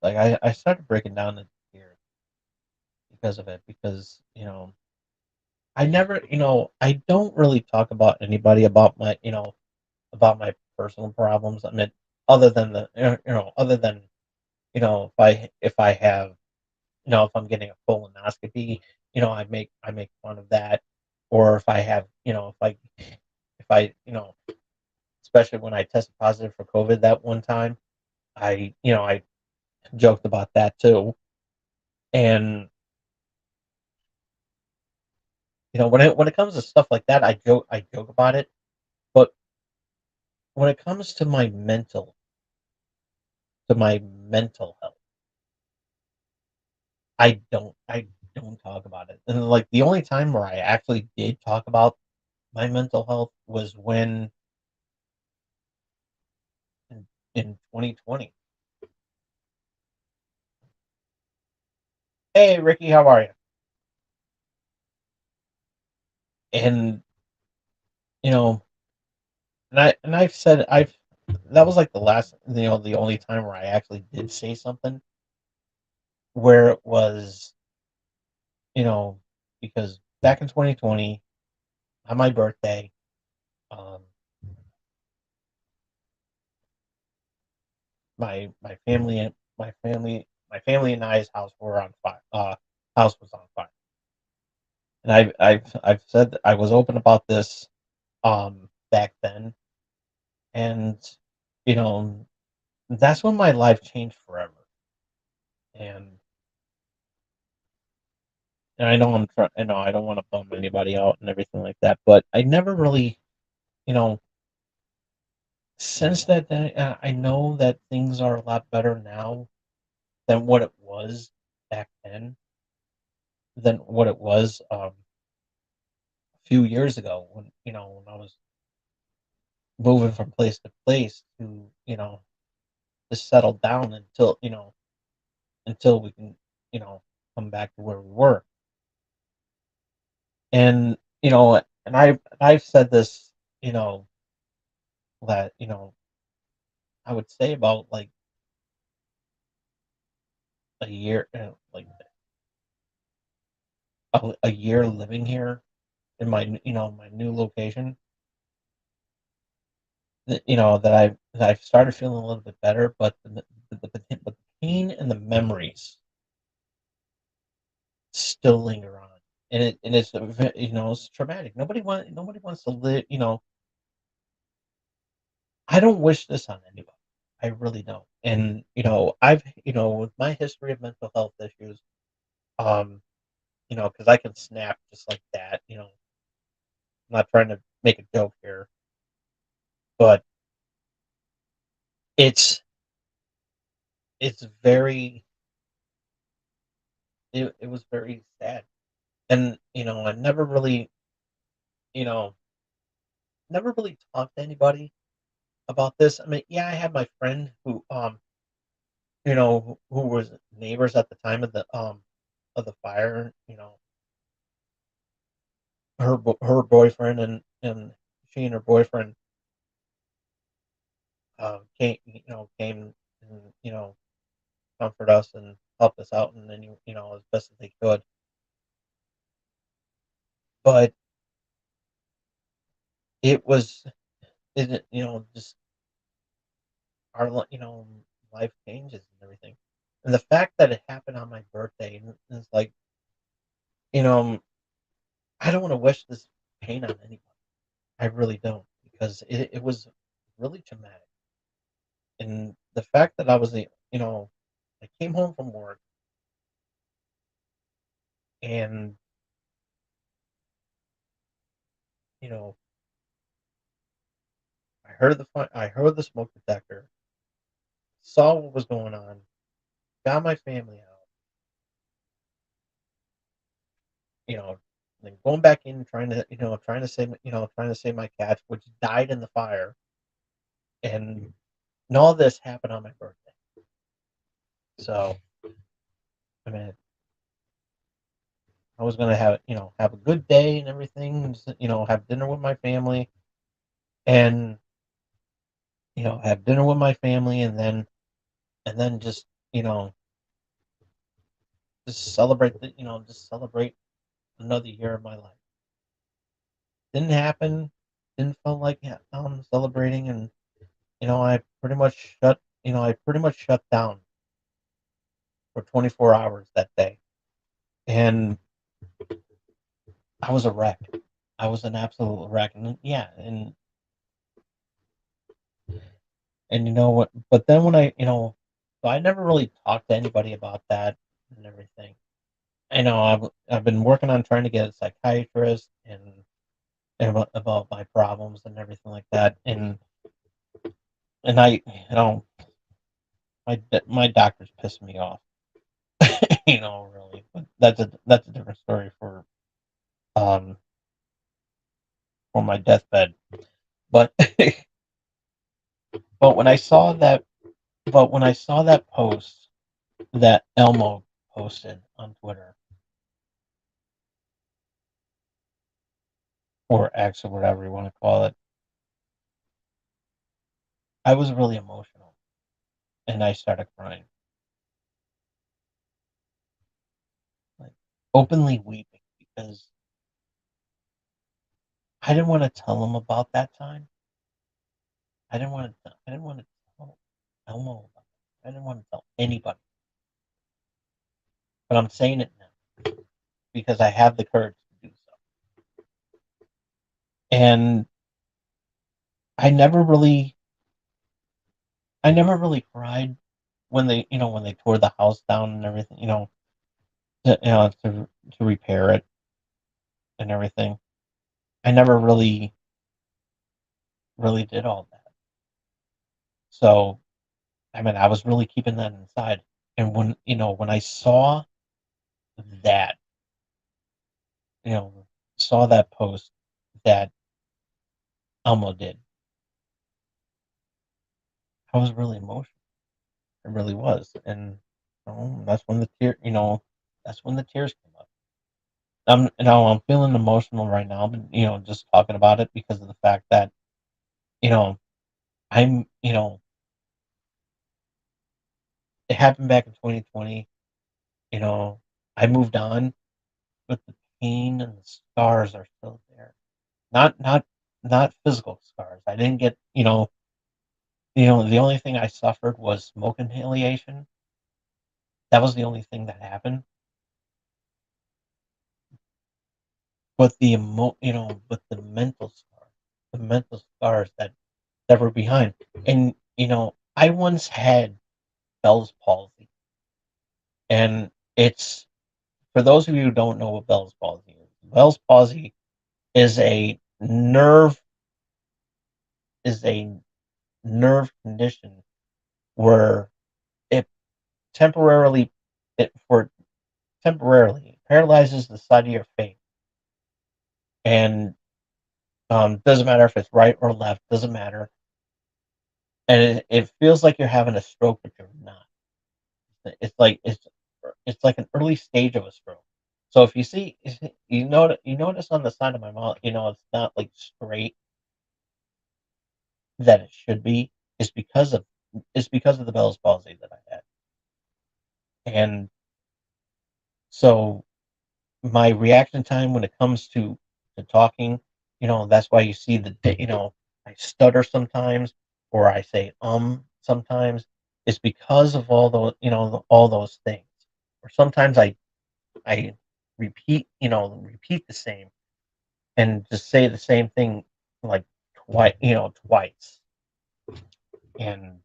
Like I started breaking down into tears because of it, because I don't really talk about anybody about my personal problems. I mean, other than if I have if I'm getting a colonoscopy, I make fun of that, or if I have if I especially when I tested positive for COVID that one time, I joked about that too. And when it comes to stuff like that, I joke about it. But when it comes to my mental health, I don't talk about it. And like the only time where I actually did talk about my mental health was when in 2020. Hey Ricky, how are you? And you know, I've said I've that was like the only time where I actually did say something, where it was, you know, because back in 2020, on my birthday, um, my family and I's house were on fire. House was on fire, and I've said that I was open about this back then, and you know that's when my life changed forever. And I know I don't want to bum anybody out and everything like that, but I never really, you know, since that day, I know that things are a lot better now than what it was back then, than what it was a few years ago, when I was moving from place to place to, just settle down until we can, you know, come back to where we were. And, I've said this, that, I would say about like a year, like a year living here in my new location, that I've started feeling a little bit better, but the pain and the memories still linger on, it's traumatic. Nobody wants to live. I don't wish this on anybody. I really don't. And I've with my history of mental health issues, um, because I can snap just like that. I'm not trying to make a joke here, but it's it's very it was very sad. And, I never really, you know, never really talked to anybody about this. I mean, yeah, I had my friend who, who was neighbors at the time of the fire. Her boyfriend and she and her boyfriend came and comfort us and help us out, and then as best as they could. But it was, just life changes and everything. And the fact that it happened on my birthday, and it's like, you know, I don't want to wish this pain on anybody. I really don't, because it was really traumatic. And the fact that I came home from work, and, you know, I heard the smoke detector, saw what was going on, got my family out, you know, then going back in trying to save my cat, which died in the fire, and all this happened on my birthday. So, I mean, I was gonna have a good day and everything, and just, have dinner with my family, and have dinner with my family, and then you know just celebrate another year of my life. Didn't happen. Didn't feel like, yeah, I'm celebrating, and I pretty much shut down for 24 hours that day, and I was a wreck. I was an absolute wreck, and yeah, and you know what? But then so I never really talked to anybody about that and everything. I know I've been working on trying to get a psychiatrist, and about my problems and everything like that, and my doctors piss me off, really. But that's a different story um for my deathbed. But but when I saw that but when I saw that post that Elmo posted on Twitter or X or whatever you want to call it, I was really emotional, and I started crying, like openly weeping, because I didn't want to tell him about that time. I didn't want to tell Elmo about it. I didn't want to tell anybody, but I'm saying it now because I have the courage to do so. And I never really, I never really cried when they tore the house down and everything, to repair it and everything. I never really did all that. So, I mean, I was really keeping that inside. And when I that, you know, saw that post that Elmo did, I was really emotional. It really was. And that's when the tears came up. I'm feeling emotional right now, but just talking about it because of the fact that, you know, I'm, it happened back in 2020. You know, I moved on, but the pain and the scars are still there. Not not not physical scars. I didn't get, the only thing I suffered was smoke inhalation. That was the only thing that happened. But the mental scars that were behind. And I once had Bell's palsy, and it's for those of you who don't know what Bell's palsy is. Bell's palsy is a nerve is a nerve condition where it temporarily it for temporarily paralyzes the side of your face, and doesn't matter if it's right or left, doesn't matter, and it feels like you're having a stroke, but you're not. It's like an early stage of a stroke. So if you see, you notice on the side of my mouth, it's not like straight that it should be. It's because of it's because of the Bell's palsy that I had, and so my reaction time when it comes to talking, that's why you see I stutter sometimes, or I say sometimes. It's because of all those all those things. Or sometimes I repeat the same and just say the same thing like twice. And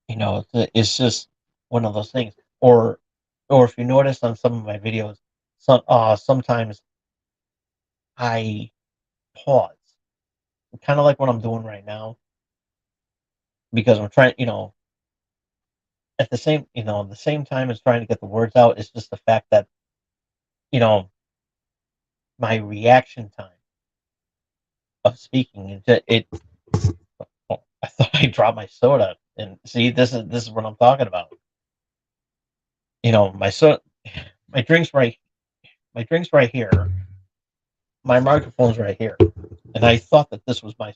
it's just one of those things. Or if you notice on some of my videos, sometimes I pause, kind of like what I'm doing right now, because I'm trying, at the same time as trying to get the words out. It's just the fact that you know my reaction time of speaking, oh, I thought I dropped my soda, and see, this is what I'm talking about. My my drinks right, my drinks right here, my microphone's right here, and I thought that this was my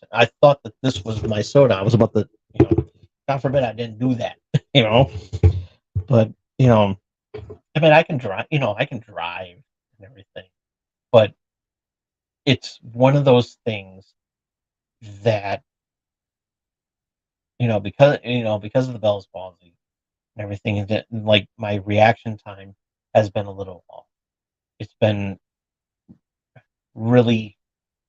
soda. I was about to, God forbid I didn't do that, you know. But I mean, I can drive and everything, but it's one of those things that because of the Bell's palsy and everything, that like my reaction time has been a little off. It's been really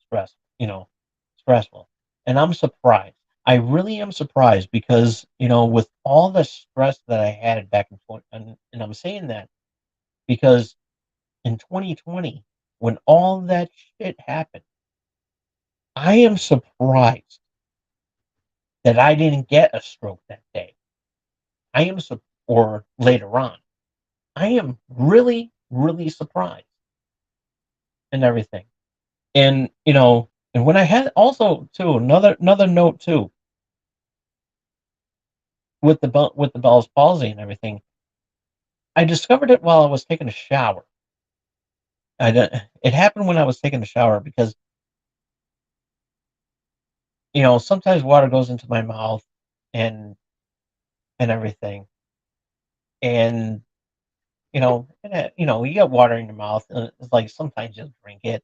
stressful, and I'm surprised. I really am surprised because with all the stress that I had back and forth, and I'm saying that because in 2020, when all that shit happened, I am surprised that I didn't get a stroke that day. Or later on. I am really, really surprised and everything. And and when I had also too another note too with the Bell's palsy and everything, I discovered it while I was taking a shower. It happened when I was taking a shower because sometimes water goes into my mouth and everything, and you get water in your mouth, and it's like sometimes you'll drink it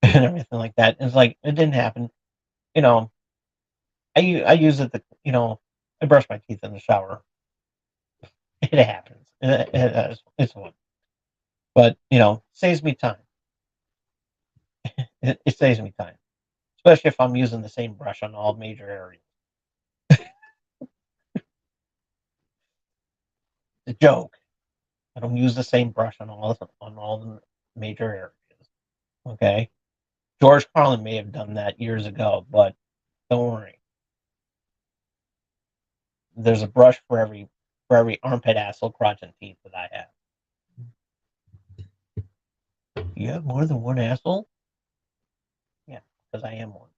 and everything like that. And it's like it didn't happen. You know, I use it to I brush my teeth in the shower. It happens. It's fun, but saves me time. It saves me time, especially if I'm using the same brush on all major areas. It's a joke. I don't use the same brush on all the major areas. Okay, George Carlin may have done that years ago, but don't worry. There's a brush for every armpit, asshole, crotch, and teeth that I have. You have more than one asshole? Yeah, because I am one.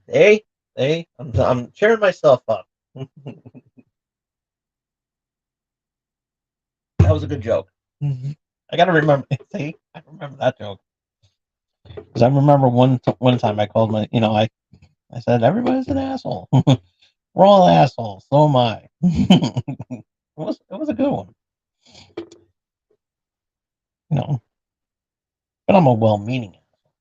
Hey, hey, I'm cheering myself up. That was a good joke. I gotta remember. See, I remember that joke because I remember one time I called I said everybody's an asshole. We're all assholes. So am I. It was a good one. But I'm a well-meaning asshole.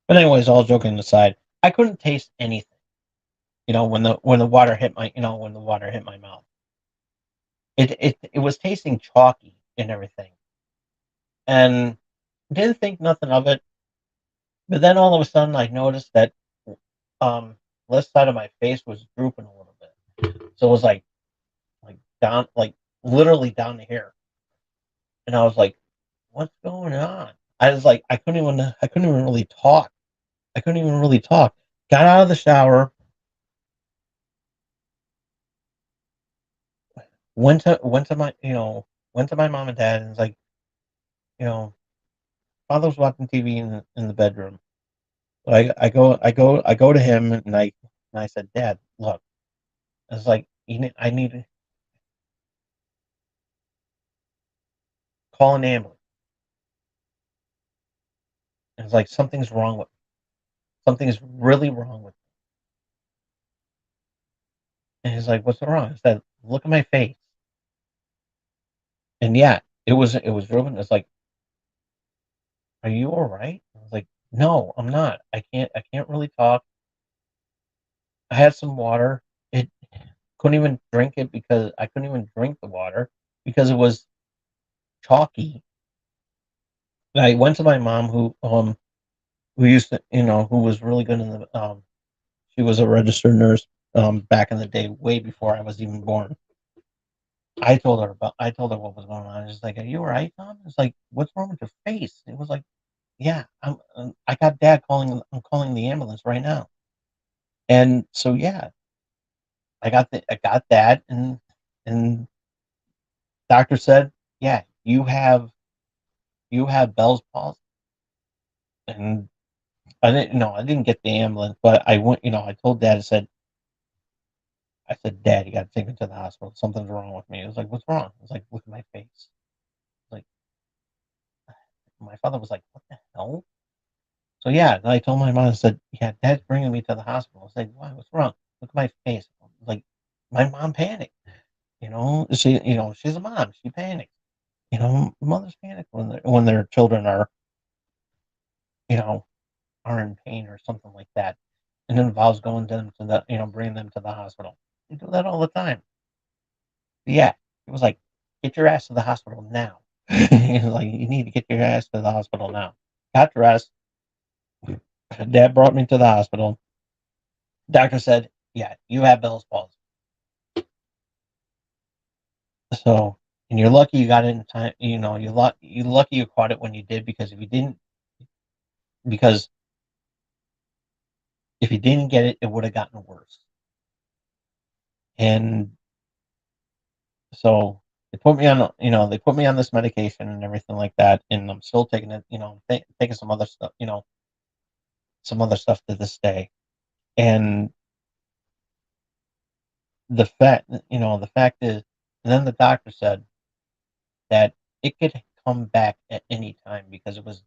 But anyways, all joking aside, I couldn't taste anything. When the water hit my mouth, it was tasting chalky and everything, and didn't think nothing of it. But then all of a sudden, I noticed that um left side of my face was drooping a little bit. So it was like down, like literally down to here. And I was like, "What's going on?" I was like, I couldn't even really talk. I couldn't even really talk. Got out of the shower, went to my mom and dad and was like, you know, father was watching TV in the bedroom. So I go to him and I said, Dad, look, I was like, I need to call an ambulance. And it's like something's wrong with something's really wrong with me. And he's like, what's wrong? I said, look at my face. And yeah, it was ruined. It's like, are you all right? I was like, no, I'm not. I can't really talk. I had some water. It couldn't even drink it because I couldn't even drink the water because it was chalky. And I went to my mom who used to who was really good in the she was a registered nurse back in the day, way before I was even born. I told her what was going on. She's like, "Are you all right, Tom?" It's like, "What's wrong with your face?" It was like, "Yeah, I got Dad calling. I'm calling the ambulance right now." And so yeah, I got that, and doctor said, "Yeah, you have Bell's palsy." And I didn't get the ambulance, but I went. I told Dad. I said, Dad, you got to take me to the hospital. Something's wrong with me. It was like, what's wrong? I was like, look at my face. Like, my father was like, what the hell? So yeah, and I told my mom, I said, yeah, Dad's bringing me to the hospital. I was like, why? What's wrong? Look at my face. Like, my mom panicked. She's a mom. She panics. Mothers panic when their children you know, are in pain or something like that, and it involves going to them bringing them to the hospital. They do that all the time. But yeah, it was like, get your ass to the hospital now. Like, you need to get your ass to the hospital now. Got dressed. Dad brought me to the hospital. Doctor said, yeah, you have Bell's palsy. So, and you're lucky you got it in time. You're lucky you caught it when you did, because if you didn't get it, it would have gotten worse. And so they put me on this medication and everything like that, and I'm still taking it. Taking some other stuff. Some other stuff to this day. And the fact is, and then the doctor said that it could come back at any time because it was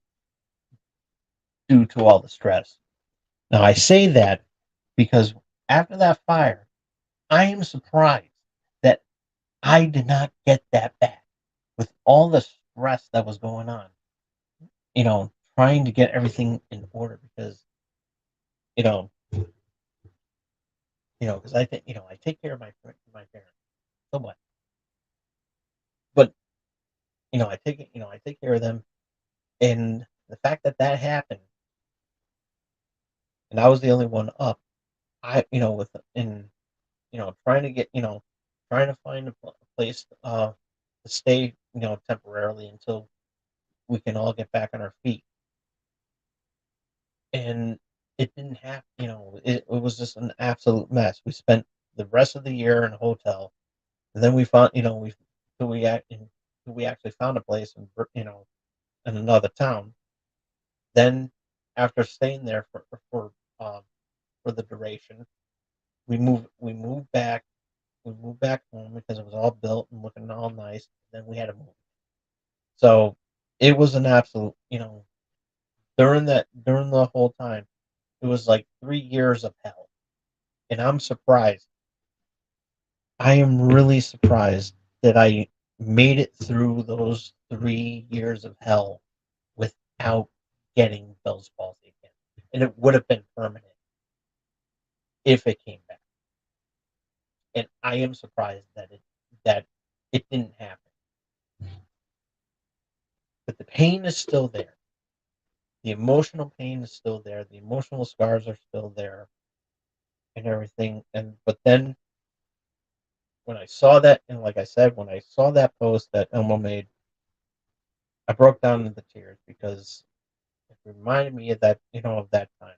due to all the stress. Now I say that because after that fire, I am surprised that I did not get that back with all the stress that was going on. Trying to get everything in order because you know, because I take care of my parents so much, but I take care of them, and the fact that that happened, and I was the only one up, I with in trying to trying to find a place to stay temporarily until we can all get back on our feet, and it didn't happen. It was just an absolute mess. We spent the rest of the year in a hotel, and then we found till we act till we actually found a place in another town. Then after staying there um, for the duration, we moved back home because it was all built and looking all nice. Then we had to move. So it was an absolute, during the whole time, it was like 3 years of hell. And I'm surprised. I am really surprised that I made it through those 3 years of hell without getting Bell's palsy again. And it would have been permanent if it came back. And I am surprised that it didn't happen. But the pain is still there. The emotional pain is still there. The emotional scars are still there and everything. But then when I saw that, and like I said, when I saw that post that Elmo made, I broke down into tears because it reminded me of that time.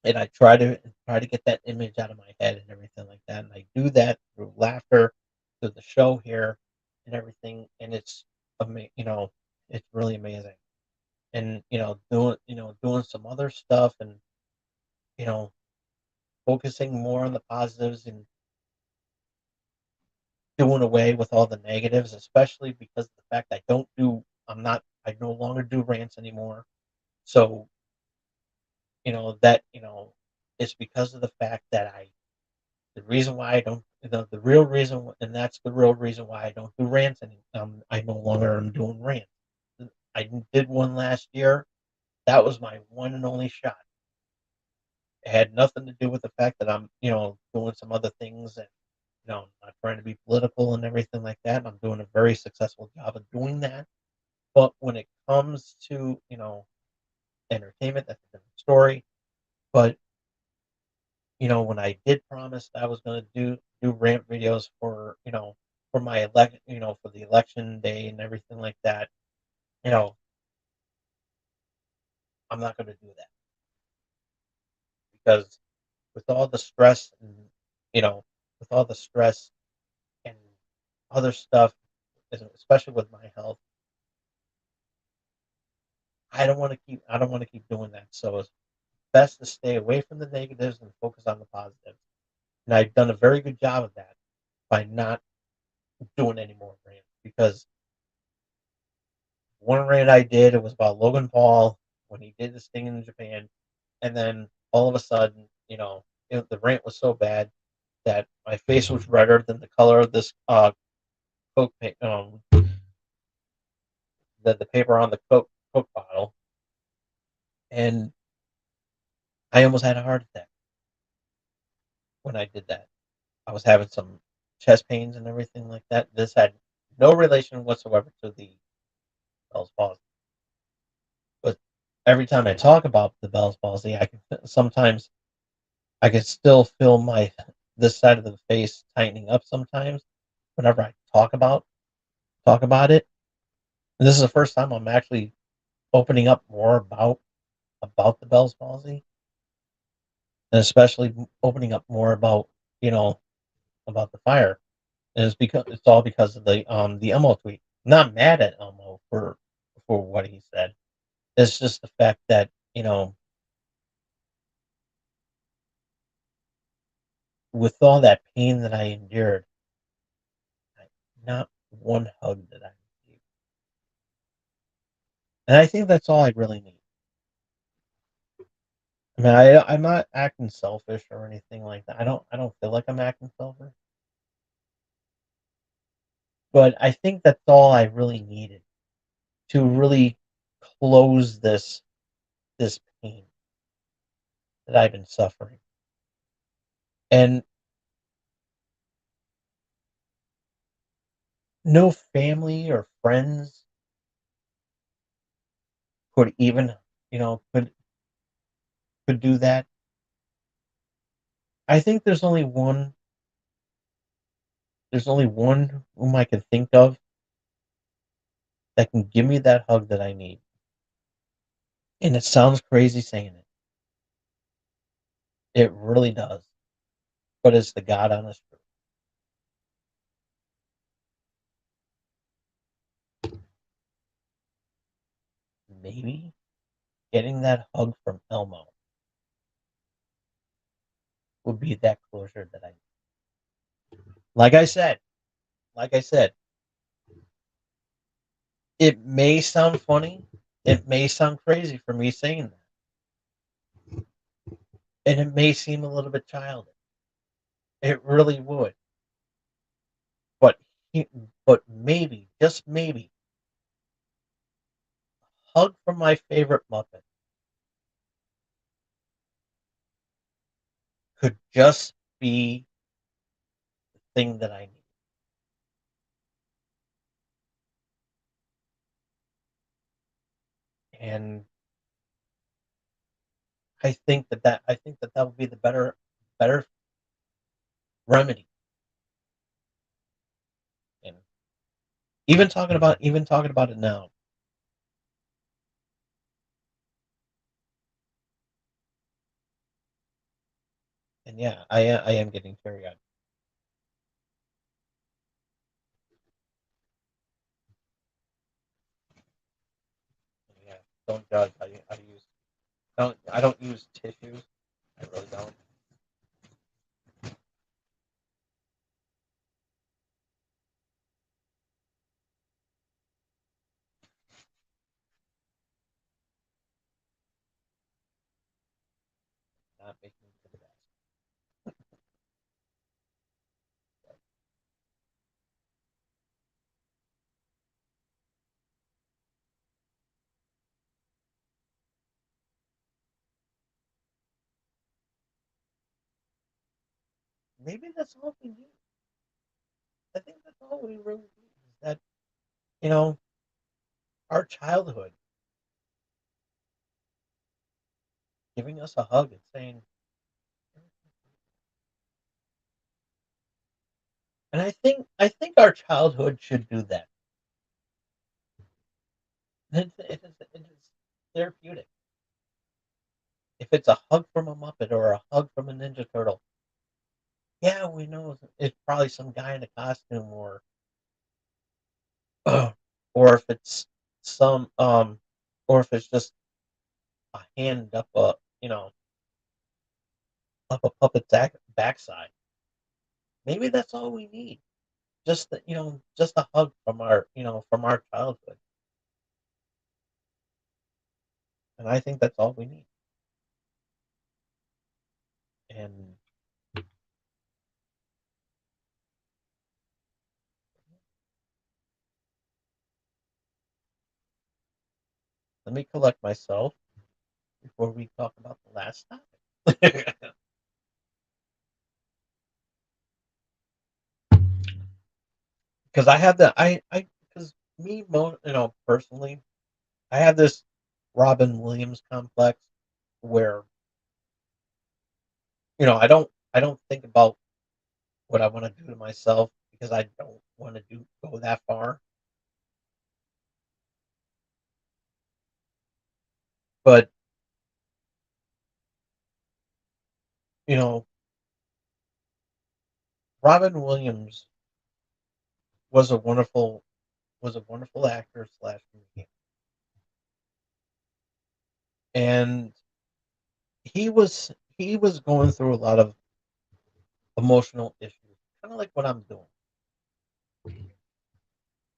And I try to get that image out of my head and everything like that. And I do that through laughter. to the show here and everything, and it's really amazing. And doing some other stuff, and you know, focusing more on the positives and doing away with all the negatives, especially because of the fact I no longer do rants anymore. So, that, it's because of the fact that the reason why I don't, the real reason, and that's the real reason why I don't do rants anymore. I no longer am doing rants. I did one last year. That was my one and only shot. It had nothing to do with the fact that I'm, doing some other things, and, not trying to be political and everything like that. I'm doing a very successful job of doing that. But when it comes to, entertainment, that's a different story. But, when I did promise I was going to do rant videos for my for the election day and everything like that, you know, I'm not going to do that because with all the stress and, you know, with all the stress and other stuff, especially with my health, I don't want to keep doing that. So it's best to stay away from the negatives and focus on the positives. And I've done a very good job of that by not doing any more rants because one rant I did, it was about Logan Paul when he did this thing in Japan, and then all of a sudden, the rant was so bad that my face was redder than the color of this Coke, the paper on the Coke bottle, and I almost had a heart attack when I did that. I was having some chest pains and everything like that. This had no relation whatsoever to the Bell's palsy, but every time I talk about the Bell's palsy, sometimes I can still feel my this side of the face tightening up sometimes whenever I talk about it. And this is the first time I'm actually opening up more about the Bell's palsy, and especially opening up more you know about the fire. And it's all because of the Elmo tweet. I'm not mad at Elmo for what he said. It's just the fact that with all that pain that I endured, not one hug that I received. And I think that's all I really need. I mean, I'm not acting selfish or anything like that. I don't feel like I'm acting selfish, but I think that's all I really needed to really close this pain that I've been suffering. And no family or friends could even, could do that. I think there's only one whom I can think of that can give me that hug that I need. And it sounds crazy saying it. It really does. But it's the God honest truth. Maybe getting that hug from Elmo would be that closure that I need. Like I said, like I said, it may sound funny. It may sound crazy for me saying that. And it may seem a little bit childish. It really would. But but maybe, just maybe, hug from my favorite Muppet could just be the thing that I need. And I think that would be the better remedy. And even talking about it now. And yeah, I am getting teary eyed. don't judge. I don't use tissues. I really don't. Not making me the best. Maybe that's all we need. I think that's all we really need is that you know our childhood giving us a hug and saying, and I think our childhood should do that. It's therapeutic. If it's a hug from a Muppet or a hug from a Ninja Turtle, yeah, we know it's probably some guy in a costume, or if it's some or if it's just a hand up a up a puppet's backside. Maybe that's all we need. Just a hug from our childhood, and I think that's all we need. And let me collect myself before we talk about the last topic. Because I have the because me personally, I have this Robin Williams complex where I don't think about what I want to do to myself because I don't want to do go that far. But you know, Robin Williams was a wonderful actor slash comedian, and he was going through a lot of emotional issues, kind of like what I'm doing,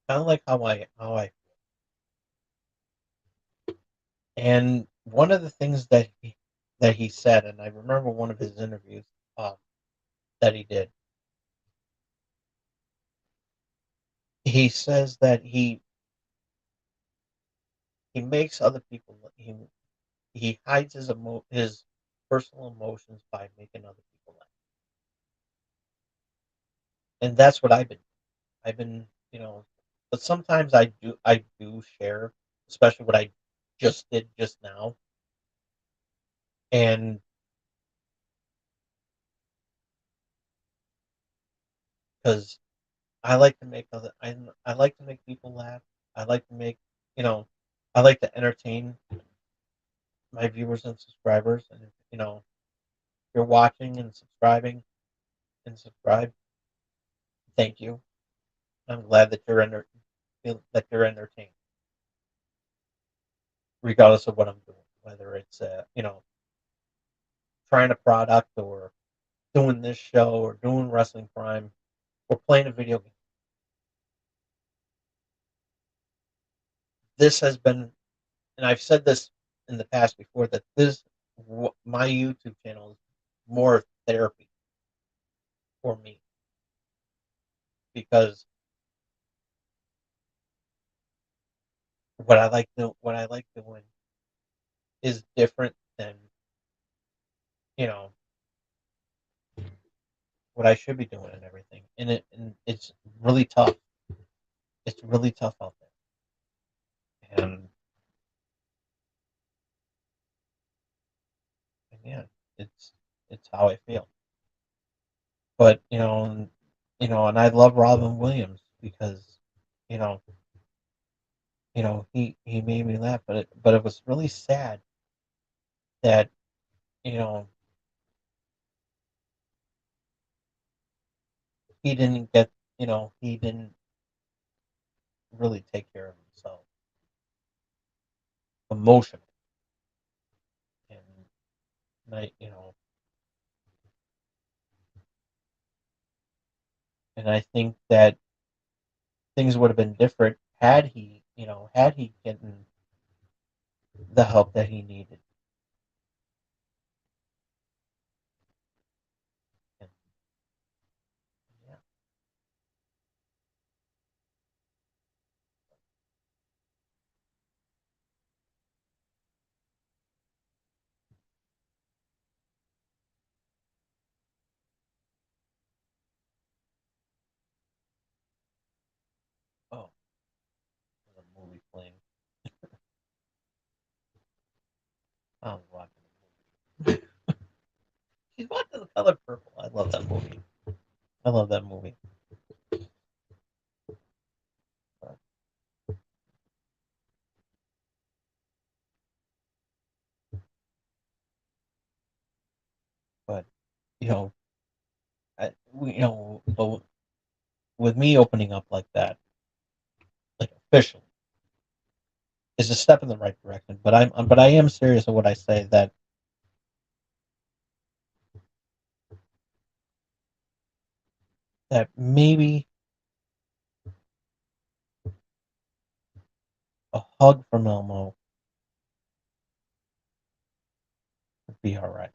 kind of like how I. And one of the things that he said, and I remember one of his interviews um, that he did, he says that he makes other people he hides his personal emotions by making other people laugh, and that's what I've been, but sometimes I do share, especially what I just did just now, and because I like to make people laugh. I like to make you know I like to entertain my viewers and subscribers, and if you're watching and subscribing and subscribe, thank you. I'm glad that you're entertained, regardless of what I'm doing, whether it's trying a product or doing this show or doing wrestling prime or playing a video game. This has been, and I've said this in the past before, that my YouTube channel is more therapy for me because what I like doing is different than you know what I should be doing and everything, and it's really tough. It's really tough out there, and yeah, it's it's how I feel. But and I love Robin Williams because you know he made me laugh, but it was really sad that you know he didn't really take care of himself. emotional, and and I think that things would have been different had he gotten the help that he needed. And, yeah. Oh, there's a movie playing. I was watching the movie. She's watching The Color Purple. I love that movie. I love that movie. But, but you know, but with me opening up like that, like officially, is a step in the right direction. But I am serious in what I say that maybe a hug from Elmo would be all right.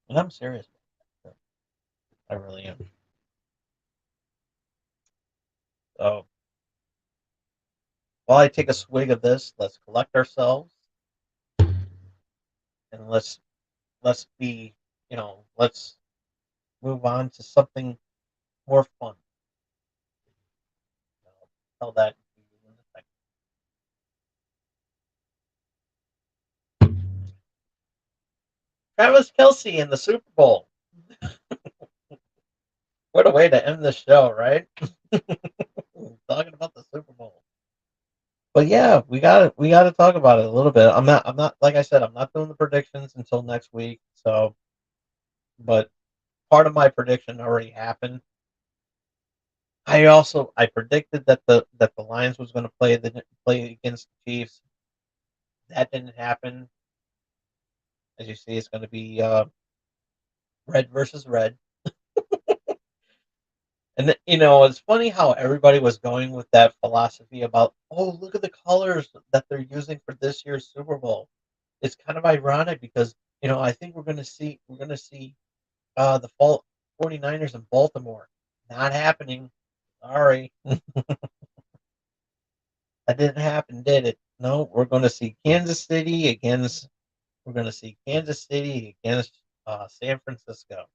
And I'm serious. I really am. So while I take a swig of this, let's collect ourselves and let's be let's move on to something more fun. Tell that to you in a second. Travis Kelsey in the Super Bowl. What a way to end the show, right? Talking about the Super Bowl. But yeah, we got to talk about it a little bit. I'm not like I said, I'm not doing the predictions until next week. So, but part of my prediction already happened. I predicted that the Lions was going to play against the Chiefs. That didn't happen. As you see, it's going to be red versus red. And it's funny how everybody was going with that philosophy about, oh, look at the colors that they're using for this year's Super Bowl. It's kind of ironic because I think we're going to see the fall 49ers in Baltimore. Not happening. Sorry, that didn't happen, did it? No, we're going to see Kansas City against San Francisco.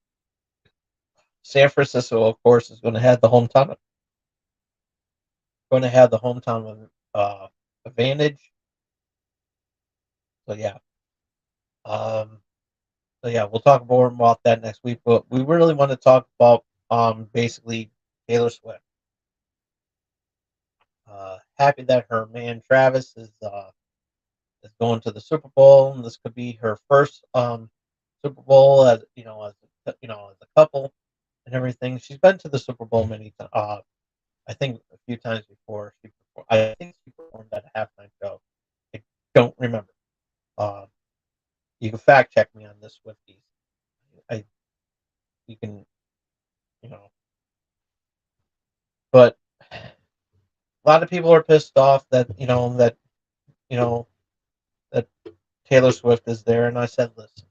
San Francisco, of course, is going to have the hometown advantage. So yeah, um, so yeah, we'll talk more about that next week. But we really want to talk about basically Taylor Swift. Happy that her man Travis is going to the Super Bowl, and this could be her first Super Bowl as a couple and everything. She's been to the Super Bowl many times. I think a few times before. I think she performed at a halftime show. I don't remember. Uh, you can fact check me on this, Swifties. I you can you know, but a lot of people are pissed off you know that Taylor Swift is there, and I said, listen,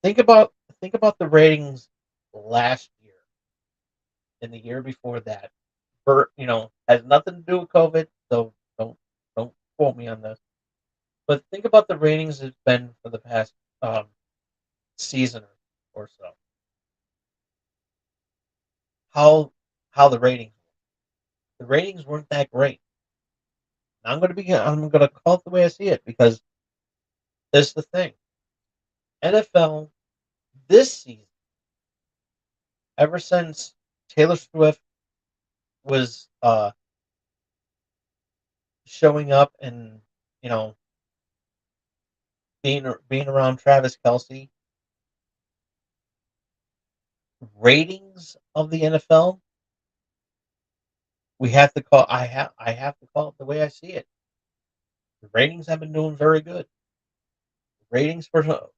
think about think about the ratings last year and the year before that. Has nothing to do with COVID, so don't quote me on this. But think about the ratings it's been for the past um, season or so. How how the ratings weren't that great. I'm gonna call it the way I see it because this is the thing. NFL this season, ever since Taylor Swift was showing up and you know being around Travis Kelsey, ratings of the NFL we have to call. I have to call it the way I see it. The ratings have been doing very good. Ratings for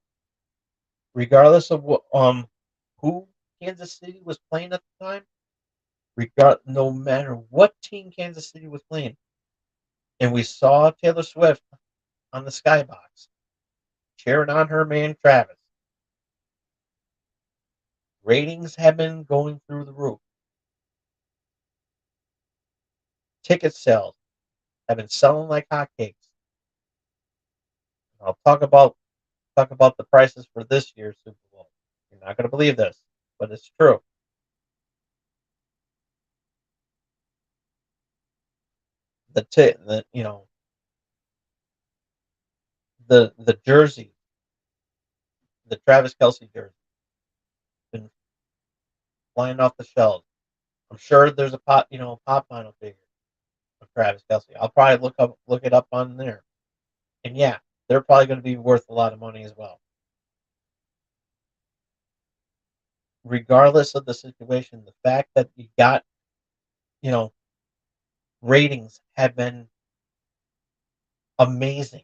regardless of who Kansas City was playing at the time, no matter what team Kansas City was playing, and we saw Taylor Swift on the skybox cheering on her man Travis. Ratings have been going through the roof. Ticket sales have been selling like hotcakes. I'll talk about the prices for this year's Super Bowl. You're not going to believe this, but it's true. The the jersey, the Travis Kelsey jersey, been flying off the shelves. I'm sure there's a pop vinyl figure of Travis Kelsey. I'll probably look it up on there, and yeah, they're probably going to be worth a lot of money as well. Regardless of the situation, the fact that you got you know ratings have been amazing.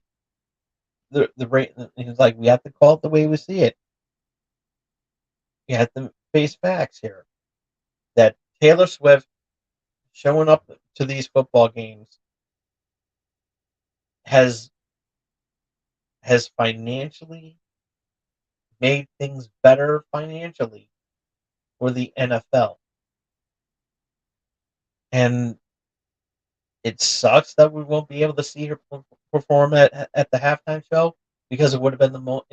The rate it's like we have to call it the way we see it. You have to face facts here. That Taylor Swift showing up to these football games has has financially made things better financially for the NFL. And it sucks that we won't be able to see her perform at the halftime show because it would have been the most,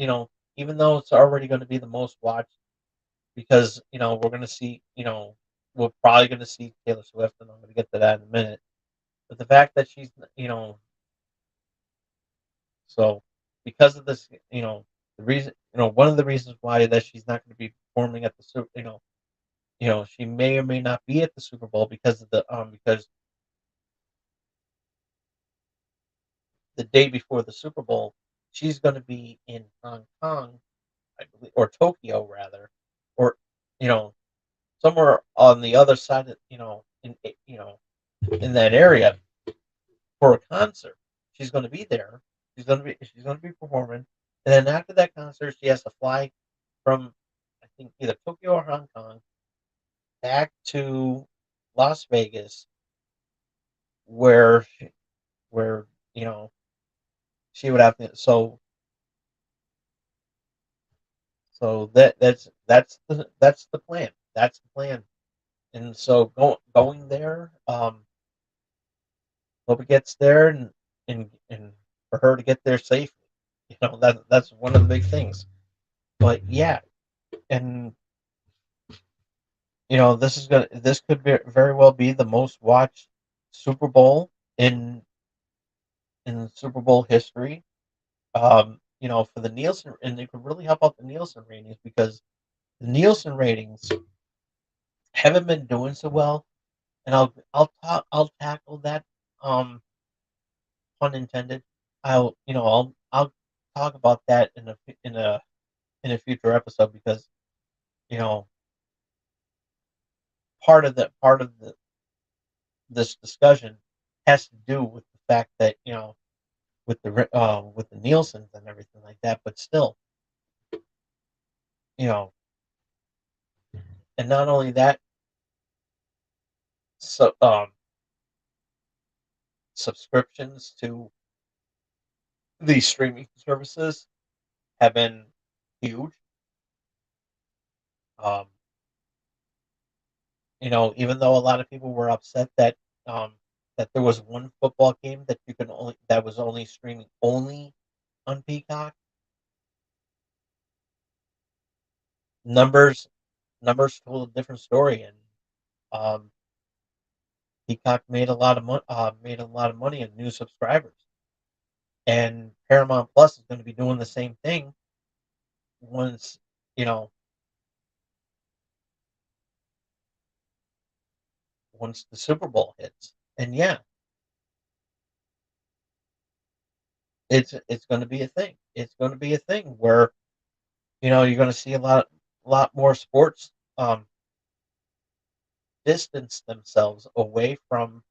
even though it's already going to be the most watched because, we're going to see, we're probably going to see Taylor Swift, and I'm going to get to that in a minute. But the fact that she's, so because of this, the reason, one of the reasons why that she's not going to be performing at the Super, she may or may not be at the Super Bowl because the day before the Super Bowl, she's going to be in Hong Kong, I believe, or Tokyo rather, or you know, somewhere on the other side of in that area for a concert. She's going to be there. She's going to be performing, and then after that concert, she has to fly from I think either Tokyo or Hong Kong back to Las Vegas, where where you know she would have to. So that's the plan. That's the plan. And so going there, hope it gets there and for her to get there safely. That's one of the big things. But yeah, and this could very well be the most watched Super Bowl in Super Bowl history. For the Nielsen, and it could really help out the Nielsen ratings because the Nielsen ratings haven't been doing so well, and I'll tackle that pun intended. I'll talk about that in a future episode because you know part of this discussion has to do with the fact that with the Nielsen's and everything like that, but still, you know, and not only that, so subscriptions to these streaming services have been huge. Um, even though a lot of people were upset that there was one football game that was only streaming only on Peacock, numbers numbers told a different story, and um, Peacock made a lot of money in new subscribers, and Paramount Plus is going to be doing the same thing once you know once the Super Bowl hits. And yeah, it's going to be a thing. It's going to be a thing where you're going to see a lot more sports distance themselves away from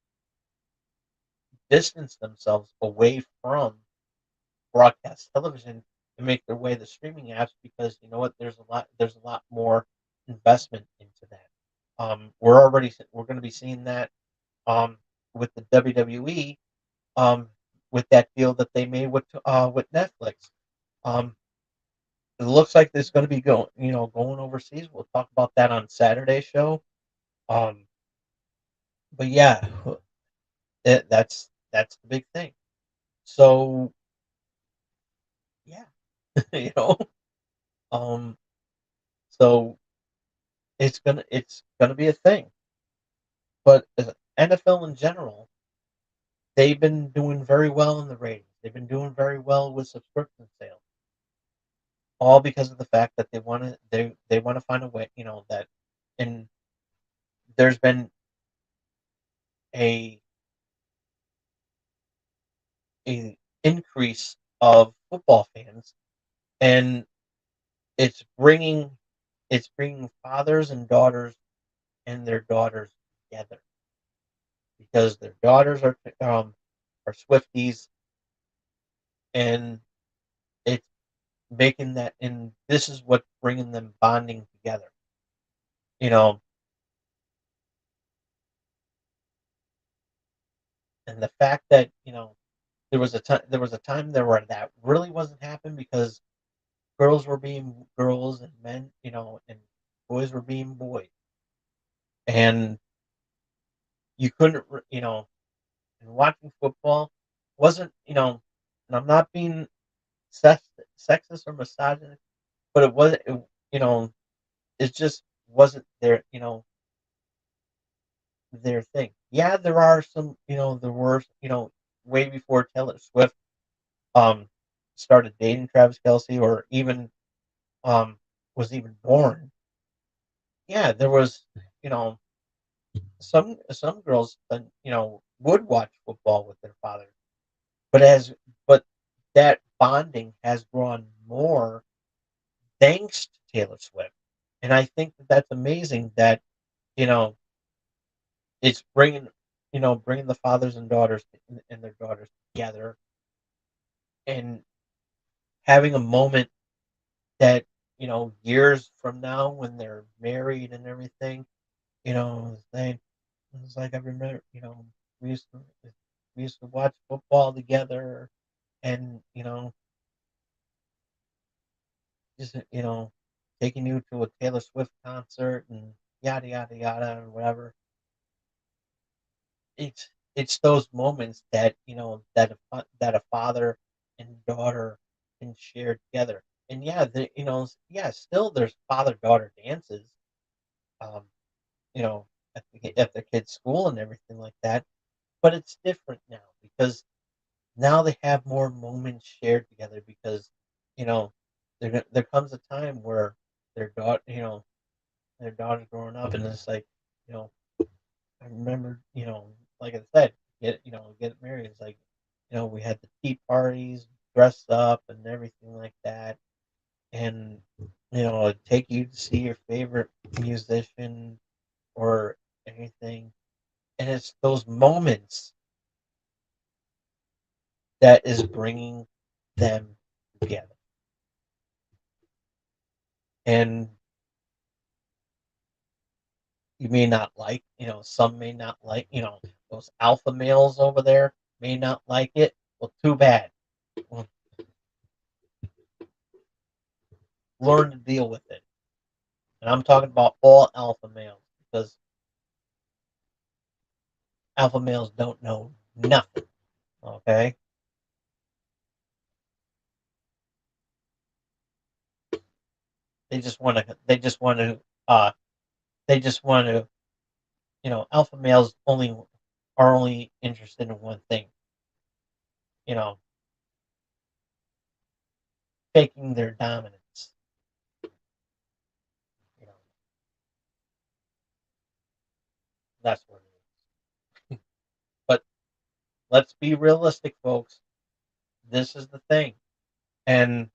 distance themselves away from broadcast television and make their way to streaming apps because you know what? There's a lot more investment into that. We're going to be seeing that with the WWE um, with that deal that they made with Netflix. Um, it looks like there's going to be going overseas. We'll talk about that on Saturday's show. Um, but yeah, that's the big thing. So yeah, you know, um, so it's gonna be a thing. But NFL in general, they've been doing very well in the ratings. They've been doing very well with subscription sales, all because of the fact that they want to find a way, that and there's been a a increase of football fans, and it's bringing it's bringing fathers and daughters and their daughters together because their daughters are Swifties, and it's making that, and this is what's bringing them bonding together. You know, and the fact that there was a time there where that really wasn't happening because girls were being girls and men, and boys were being boys, and you couldn't, and watching football wasn't, and I'm not being sex- sexist or misogynist, but it wasn't, you know, it just wasn't their thing. Yeah, there are some, there were, way before Taylor Swift um started dating Travis Kelsey or even um was even born. Yeah, there was, you know, some girls would watch football with their father. But as but that bonding has grown more thanks to Taylor Swift. And I think that that's amazing that, you know, it's bringing the fathers and daughters and their daughters together and having a moment that, years from now when they're married and everything, they it's like I remember, we used to we used to watch football together and, just, taking you to a Taylor Swift concert and yada yada yada or whatever. It's those moments that that a father and daughter can share together. And yeah, yeah, still there's father daughter dances, um, at the kids' school and everything like that. But it's different now because now they have more moments shared together because you know there comes a time where their daughter's growing up and it's like you know I remember, like I said, get married. It's like, we had the tea parties, dress up and everything like that. And, it'd take you to see your favorite musician or anything. And it's those moments that is bringing them together. And you may not like, some may not like, those alpha males over there may not like it. Well, too bad. Well, learn to deal with it. And I'm talking about all alpha males because alpha males don't know nothing. Okay, they just want to. They just want to. They just want to. Alpha males only interested in one thing. You know, taking their dominance. You know, that's what it is. But let's be realistic, folks. This is the thing, and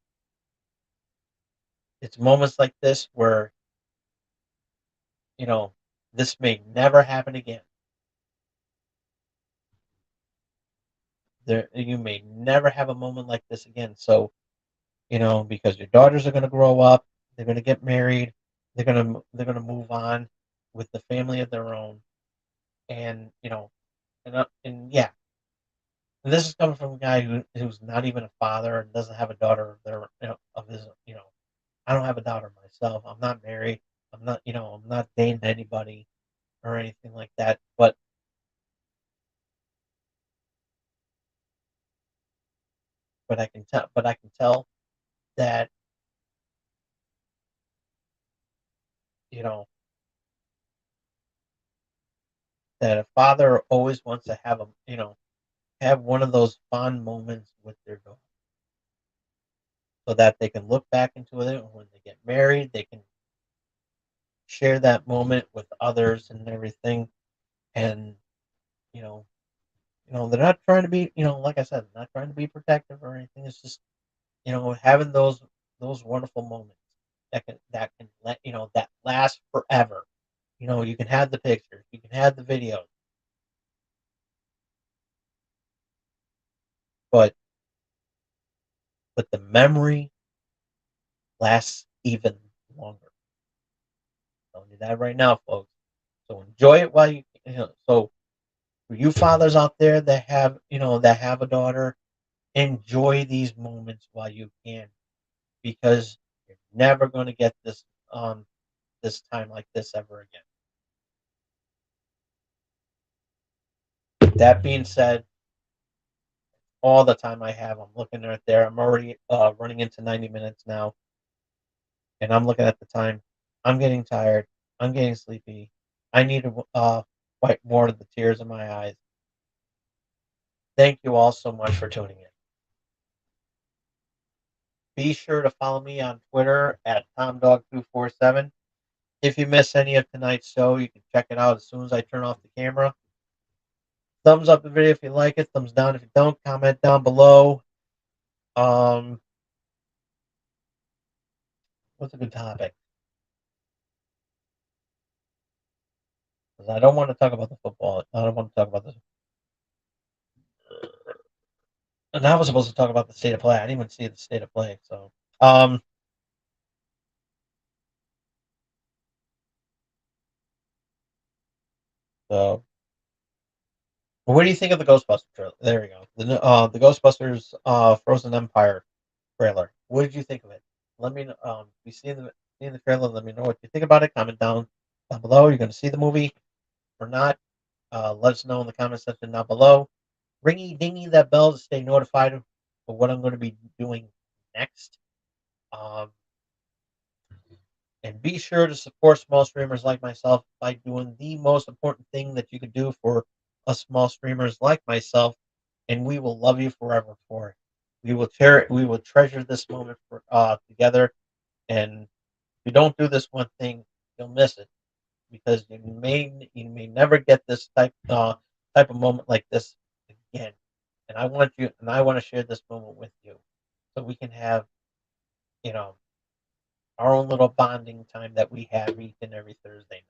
it's moments like this where you know This may never happen again. You may never have a moment like this again. So, because your daughters are going to grow up, they're going to get married, they're going to move on with the family of their own, and and yeah, and this is coming from a guy who's not even a father and doesn't have a daughter of their of his. I don't have a daughter myself. I'm not married. I'm not dating anybody or anything like that. But I can tell that you know that a father always wants to have one of those fond moments with their daughter, so that they can look back into it when they get married. They can share that moment with others and everything. And you know, they're not trying to be, like I said, not trying to be protective or anything. It's just having those wonderful moments that can that last forever. You can have the pictures, you can have the videos, but the memory lasts even longer. I'm telling you that right now, folks. So enjoy it while so for you fathers out there that have a daughter, enjoy these moments while you can, because you're never going to get this time like this ever again. That being said, all the time I have, I'm looking right there. I'm already running into 90 minutes now, and I'm looking at the time. I'm getting tired. I'm getting sleepy. I need to wipe more of the tears in my eyes. Thank you all so much for tuning in. Be sure to follow me on Twitter at TomDog247. If you miss any of tonight's show, you can check it out as soon as I turn off the camera. Thumbs up the video if you like it. Thumbs down if you don't. Comment down below. Um, what's a good topic? Because I don't want to talk about the football. I don't want to talk about this. And I was supposed to talk about the state of play. I didn't even see the state of play. So, um, so what do you think of the Ghostbusters trailer? There we go. The Ghostbusters Frozen Empire trailer. What did you think of it? Let me know. If you see the trailer, let me know what you think about it. Comment down below. You're going to see the movie or not? Let us know in the comment section down below. Ringy dingy that bell to stay notified of what I'm going to be doing next. Um, and be sure to support small streamers like myself by doing the most important thing that you could do for us small streamers like myself, and we will love you forever for it. We will treasure this moment together. And if you don't do this one thing, you'll miss it, because you may never get this type of moment like this again. And I want to share this moment with you, so we can have you know our own little bonding time that we have each and every Thursday night.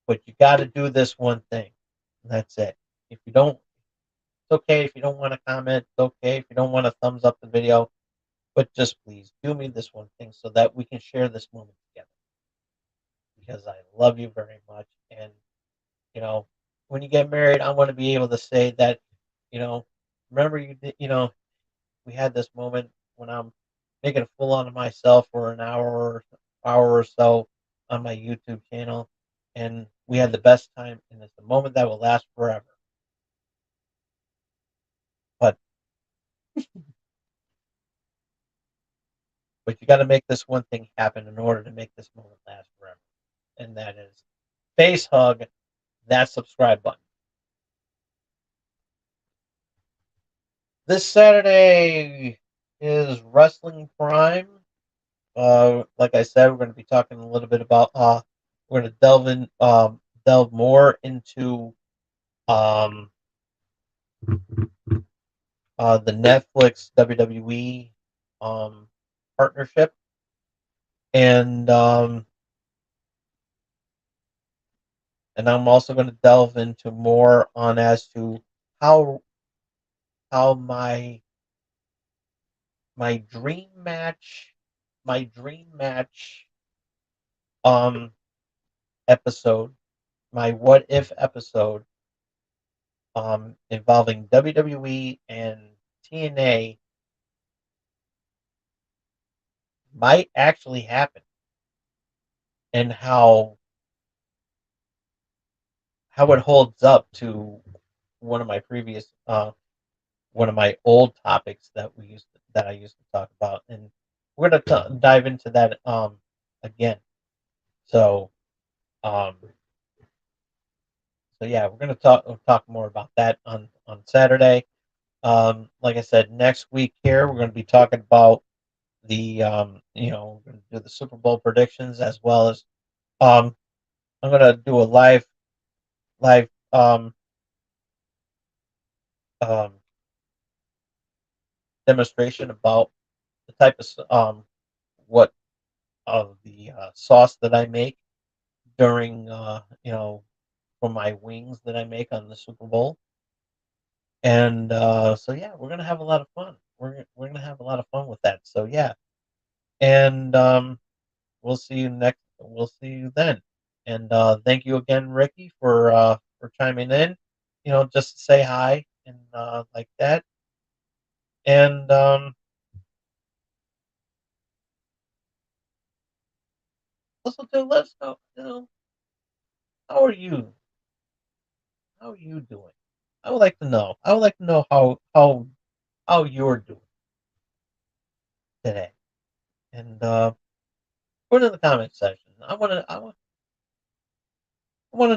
But you got to do this one thing. That's it. If you don't, it's okay if you don't want to comment. It's okay if you don't want to thumbs up the video. But just please do me this one thing so that we can share this moment together. Because I love you very much. And, you know, when you get married, I want to be able to say that, you know, remember you did, we had this moment when I'm making a fool out of myself for an hour or so on my YouTube channel, and we had the best time, and it's a moment that will last forever. But you got to make this one thing happen in order to make this moment last forever, and that is face hug that subscribe button. This Saturday is Wrestling Prime. Like I said, we're going to be talking a little bit about. We're going to delve more into um, the Netflix WWE um, partnership, and and I'm also going to delve into more on as to how how my dream match my dream match um episode, my what if episode involving WWE and TNA might actually happen, and how it holds up to one of my previous one of my old topics that I used to talk about, and we're gonna dive into that again. So um so yeah, we're gonna talk more about that on Saturday. Like I said, next week here we're gonna be talking about we're gonna do the Super Bowl predictions, as well as um I'm gonna do a live um demonstration about the type of what of the sauce that I make during for my wings that I make on the Super Bowl. And so yeah, we're gonna have a lot of fun. We're gonna have a lot of fun with that. So yeah, and we'll see you next. We'll see you then. And thank you again, Ricky, for chiming in. Just to say hi and like that. And also to let us know, how are you? How are you doing? I would like to know. I would like to know how you're doing today. And put it in the comment section. I want to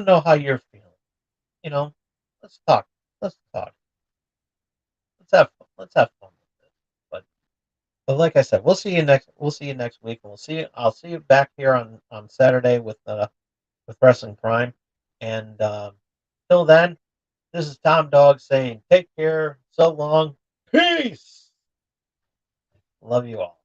know how you're feeling. You know, let's talk. Let's talk. Let's have fun. Let's have fun with this. But like I said, we'll see you next week, and I'll see you back here on Saturday with Wrestling Prime. And till then, this is Tom Dog saying take care. So long. Peace. Love you all.